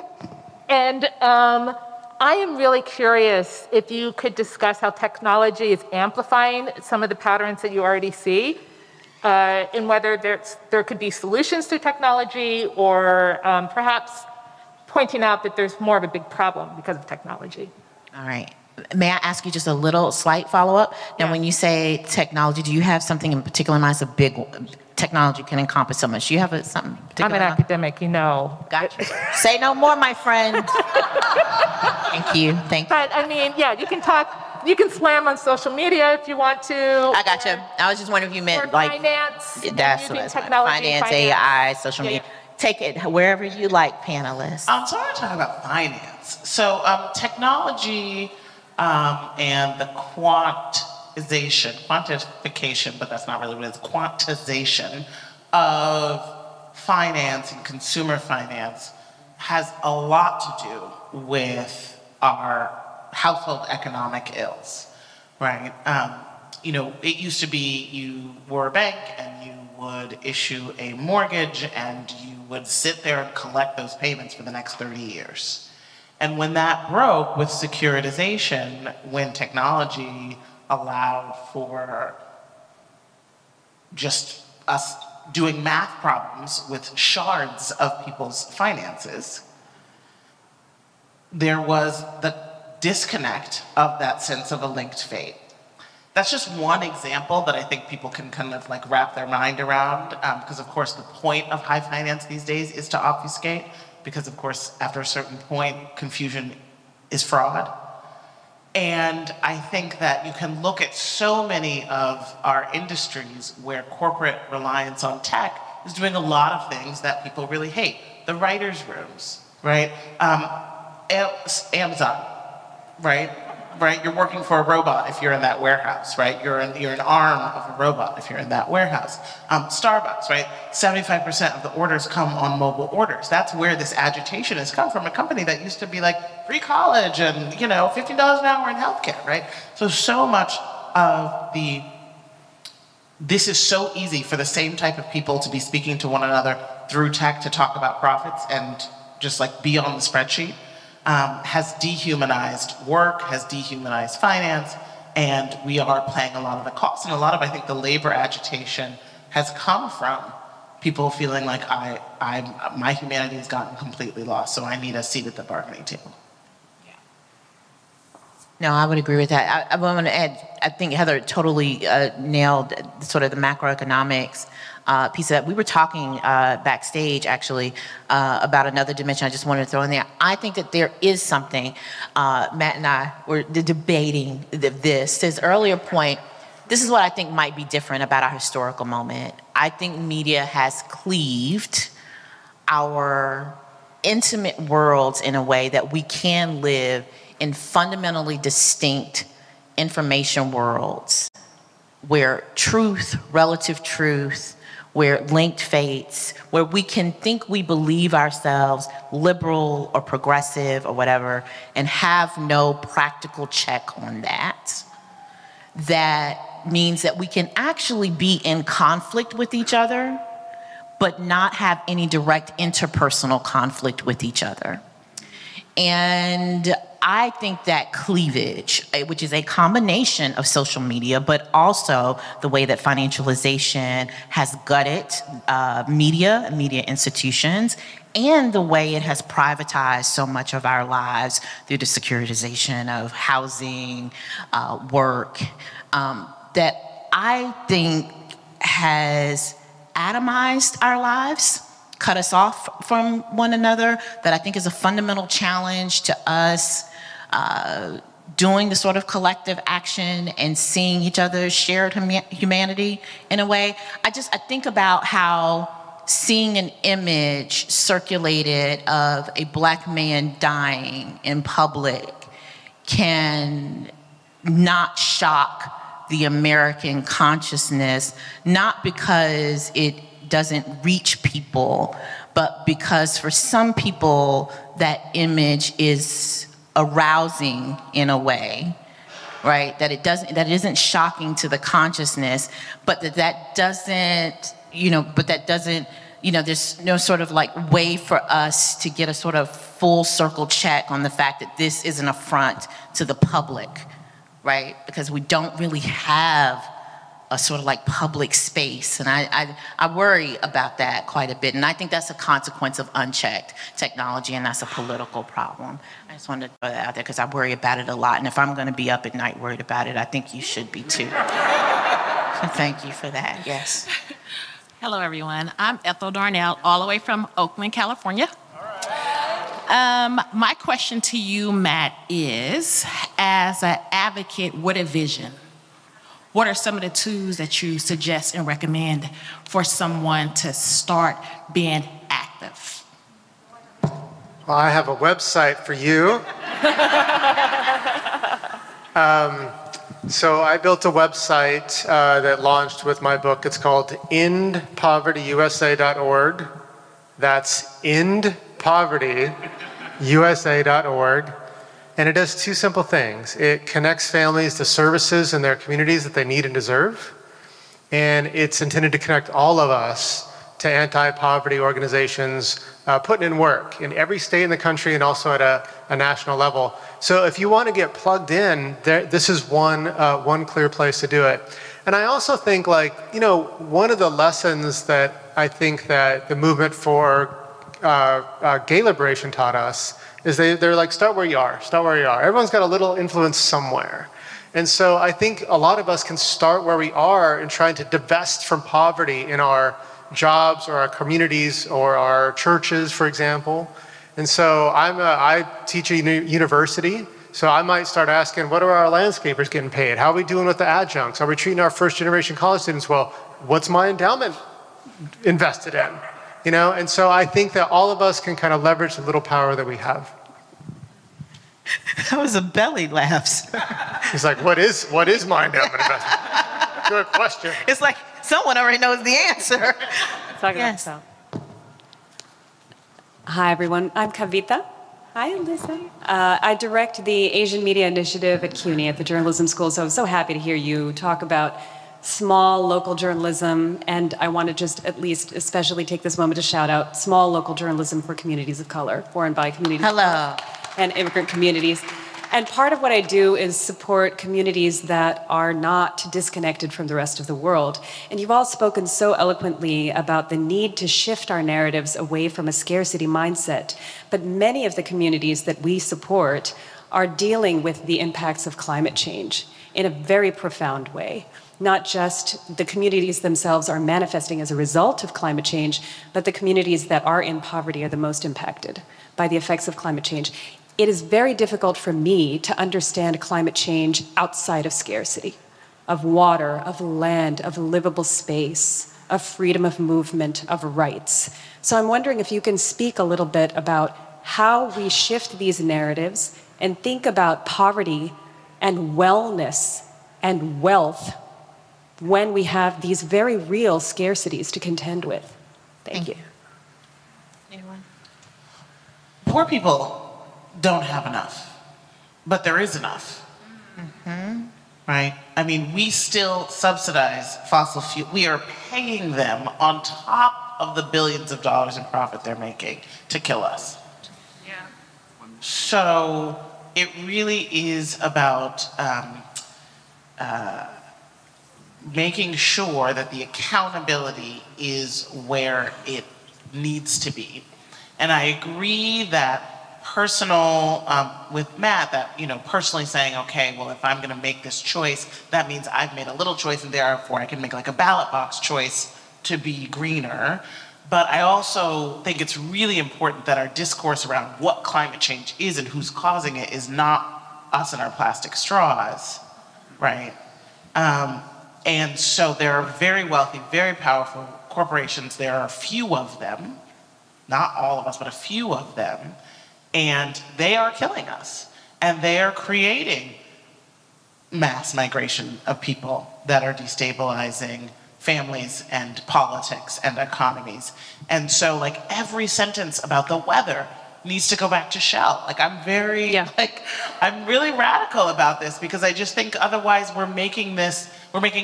and I am really curious if you could discuss how technology is amplifying some of the patterns that you already see, and whether there could be solutions to technology, or perhaps pointing out that there's more of a big problem because of technology. All right. May I ask you just a little slight follow-up? Now, when you say technology, do you have something in particular in mind? It's a big technology can encompass so much. Do you have something particular? I'm an academic, you know. Gotcha. Say no more, my friend. Thank you. Thank you. But I mean, yeah, you can talk, you can slam on social media if you want to. I gotcha. I was just wondering if you meant like finance. That's what it's finance, AI, social media. Take it wherever you like, panelists. So I want to talk about finance. So technology and the quantification, but that's not really what it is, quantization of finance and consumer finance has a lot to do with our household economic ills, right? It used to be you were a bank and you would issue a mortgage and you would sit there and collect those payments for the next 30 years. And when that broke with securitization, when technology allowed for just us doing math problems with shards of people's finances, there was the disconnect of that sense of a linked fate. That's just one example that I think people can kind of like wrap their mind around, because of course the point of high finance these days is to obfuscate, because of course after a certain point confusion is fraud. And I think that you can look at so many of our industries where corporate reliance on tech is doing a lot of things that people really hate. The writers' rooms, right? Amazon, right? right? You're working for a robot if you're in that warehouse, right? You're an arm of a robot if you're in that warehouse. Starbucks, right? 75% of the orders come on mobile orders. That's where this agitation has come from, a company that used to be like free college and, you know, $15 an hour in healthcare, right? So much of this is so easy for the same type of people to be speaking to one another through tech to talk about profits and just like be on the spreadsheet. Has dehumanized work, has dehumanized finance, and we are paying a lot of the costs. And a lot of, I think, the labor agitation has come from people feeling like my humanity has gotten completely lost, so I need a seat at the bargaining table. No, I would agree with that. I want to add, I think Heather totally nailed sort of the macroeconomics piece of that. We were talking backstage, actually, about another dimension I just wanted to throw in there. I think that there is something, Matt and I were debating this. To his earlier point, this is what I think might be different about our historical moment. I think media has cleaved our intimate worlds in a way that we can live in fundamentally distinct information worlds where truth, relative truth, where linked fates, where we can think we believe ourselves liberal or progressive or whatever and have no practical check on that. That means that we can actually be in conflict with each other, but not have any direct interpersonal conflict with each other. And I think that cleavage, which is a combination of social media, but also the way that financialization has gutted media institutions, and the way it has privatized so much of our lives through the securitization of housing, work, that I think has atomized our lives, cut us off from one another, that I think is a fundamental challenge to us doing the sort of collective action and seeing each other's shared humanity in a way. I think about how seeing an image circulated of a Black man dying in public can not shock the American consciousness, not because it doesn't reach people, but because for some people that image is arousing in a way, right? That it isn't shocking to the consciousness, but that doesn't, there's no sort of like way for us to get a sort of full circle check on the fact that this is an affront to the public, right? Because we don't really have a sort of like public space. And I worry about that quite a bit. And I think that's a consequence of unchecked technology, and that's a political problem. I just wanted to throw that out there because I worry about it a lot. And if I'm gonna be up at night worried about it, I think you should be too. So thank you for that, yes. Hello, everyone. I'm Ethel Darnell, all the way from Oakland, California. My question to you, Matt, is, as an advocate with a vision, what are some of the tools that you suggest and recommend for someone to start being active? Well, I have a website for you. So I built a website that launched with my book. It's called endpovertyusa.org. That's endpovertyusa.org. And it does two simple things. It connects families to services in their communities that they need and deserve. And it's intended to connect all of us to anti-poverty organizations putting in work in every state in the country and also at a national level. So if you want to get plugged in, this is one clear place to do it. And I also think, one of the lessons that I think that the movement for gay liberation taught us is they're like, start where you are, start where you are. Everyone's got a little influence somewhere. And so I think a lot of us can start where we are and trying to divest from poverty in our jobs or our communities or our churches, for example. And so I teach a university, so I might start asking, what are our landscapers getting paid? How are we doing with the adjuncts? Are we treating our first generation college students well? What's my endowment invested in? And so I think that all of us can kind of leverage the little power that we have. That was a belly laughs. He's like, what is my endowment investment? Good question. It's like someone already knows the answer. Yes. Hi, everyone. I'm Kavita. Hi, Alissa. I direct the Asian Media Initiative at CUNY at the Journalism School, so I'm so happy to hear you talk about small local journalism, and I want to just at least especially take this moment to shout out small local journalism for communities of color, for and by communities of color, and immigrant communities. And part of what I do is support communities that are not disconnected from the rest of the world. And you've all spoken so eloquently about the need to shift our narratives away from a scarcity mindset. But many of the communities that we support are dealing with the impacts of climate change in a very profound way. Not just the communities themselves are manifesting as a result of climate change, but the communities that are in poverty are the most impacted by the effects of climate change. It is very difficult for me to understand climate change outside of scarcity, of water, of land, of livable space, of freedom of movement, of rights. So I'm wondering if you can speak a little bit about how we shift these narratives and think about poverty and wellness and wealth when we have these very real scarcities to contend with. Thank you. Anyone? Poor people don't have enough, but there is enough. Right? I mean, we still subsidize fossil fuel. We are paying them on top of the billions of dollars in profit they're making to kill us. Yeah. So it really is about making sure that the accountability is where it needs to be. And I agree that personal, with Matt, that, personally saying, okay, well, if I'm gonna make this choice, that means I've made a little choice and therefore I can make like a ballot box choice to be greener. But I also think it's really important that our discourse around what climate change is and who's causing it is not us and our plastic straws, right? And so there are very wealthy, very powerful corporations. There are a few of them, not all of us, but a few of them, and they are killing us. And they are creating mass migration of people that are destabilizing families and politics and economies. And so like every sentence about the weather needs to go back to Shell. Like I'm I'm really radical about this because I just think otherwise we're making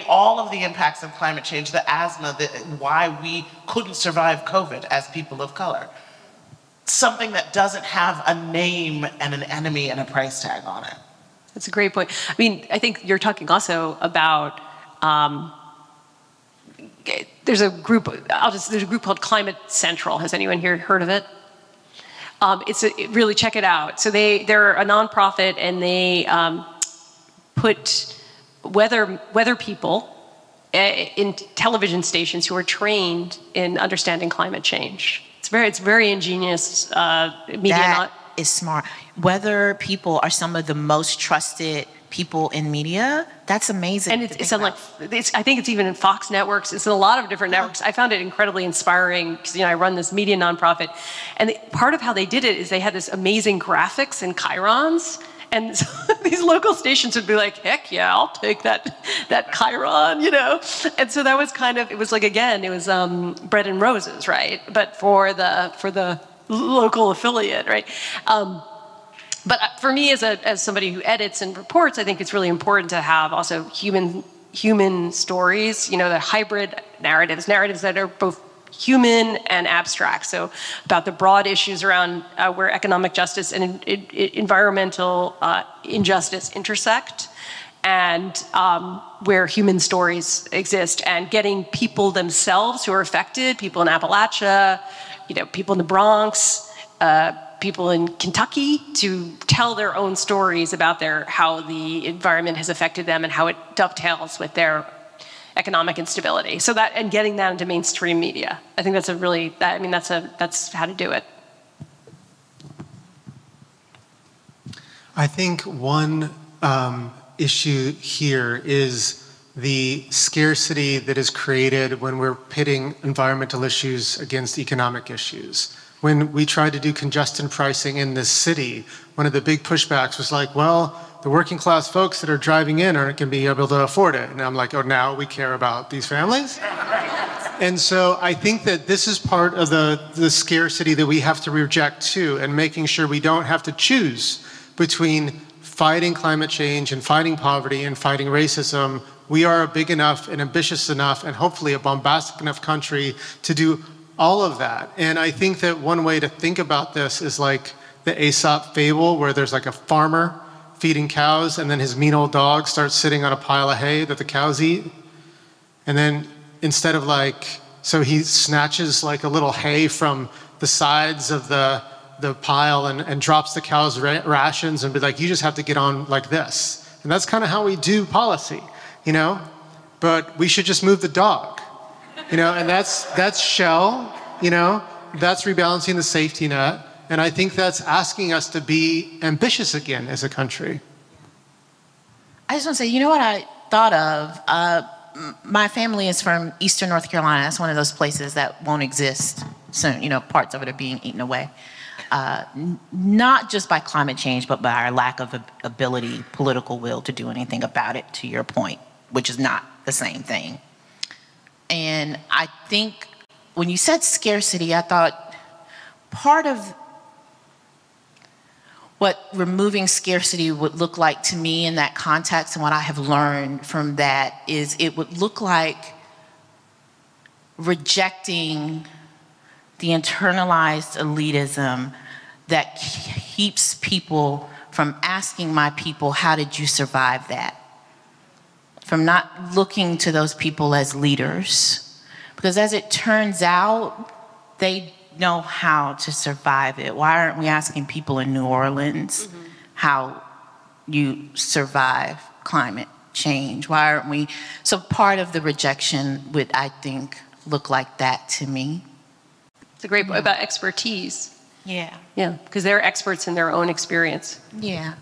all of the impacts of climate change, the asthma, why we couldn't survive COVID as people of color, something that doesn't have a name and an enemy and a price tag on it. That's a great point. I mean, I think you're talking also about, there's a group called Climate Central. Has anyone here heard of it? Really check it out. So they're a nonprofit and they put weather people in television stations who are trained in understanding climate change. It's very ingenious media. That is smart. Weather people are some of the most trusted people in media. That's amazing. And I think it's even in Fox networks. It's in a lot of different networks. I found it incredibly inspiring because I run this media nonprofit, and part of how they did it is they had this amazing graphics and chyrons. And so these local stations would be like, heck yeah, I'll take that chyron, And so that was it was bread and roses, right? But for the local affiliate, right? But for me, as somebody who edits and reports, I think it's really important to have also human stories, the hybrid narratives that are both human and abstract. So about the broad issues around where economic justice and environmental injustice intersect, and where human stories exist, and getting people themselves who are affected, people in Appalachia, people in the Bronx, people in Kentucky, to tell their own stories about how the environment has affected them and how it dovetails with their economic instability. So and getting that into mainstream media. I think that's how to do it. I think one issue here is the scarcity that is created when we're pitting environmental issues against economic issues. When we tried to do congestion pricing in this city, one of the big pushbacks was like, well, the working class folks that are driving in aren't going to be able to afford it. And I'm like, oh, now we care about these families? And so I think that this is part of the scarcity that we have to reject too, and making sure we don't have to choose between fighting climate change and fighting poverty and fighting racism. We are a big enough and ambitious enough and hopefully a bombastic enough country to do all of that. And I think that one way to think about this is like the Aesop fable, where there's like a farmer feeding cows and then his mean old dog starts sitting on a pile of hay that the cows eat. And then instead of like, so he snatches like a little hay from the sides of the pile and drops the cows' rations and be like, you just have to get on like this. And that's kind of how we do policy, you know? But we should just move the dog, you know? And that's Shell, you know? That's rebalancing the safety net. And I think that's asking us to be ambitious again as a country. I just want to say, you know what I thought of? My family is from Eastern North Carolina. That's one of those places that won't exist soon. You know, parts of it are being eaten away. Not just by climate change, but by our lack of ability, political will to do anything about it, to your point, which is not the same thing. And I think when you said scarcity, I thought part of what removing scarcity would look like to me in that context, and what I have learned from that, is it would look like rejecting the internalized elitism that keeps people from asking my people, how did you survive that? From not looking to those people as leaders. Because as it turns out, they know how to survive it. Why aren't we asking people in New Orleans how you survive climate change? Why aren't we? So part of the rejection would, I think, look like that to me. It's a great point about expertise. Yeah. Yeah, because they're experts in their own experience. Yeah.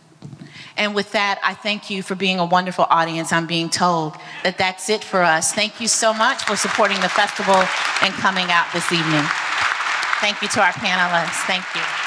And with that, I thank you for being a wonderful audience. I'm being told that that's it for us. Thank you so much for supporting the festival and coming out this evening. Thank you to our panelists. Thank you.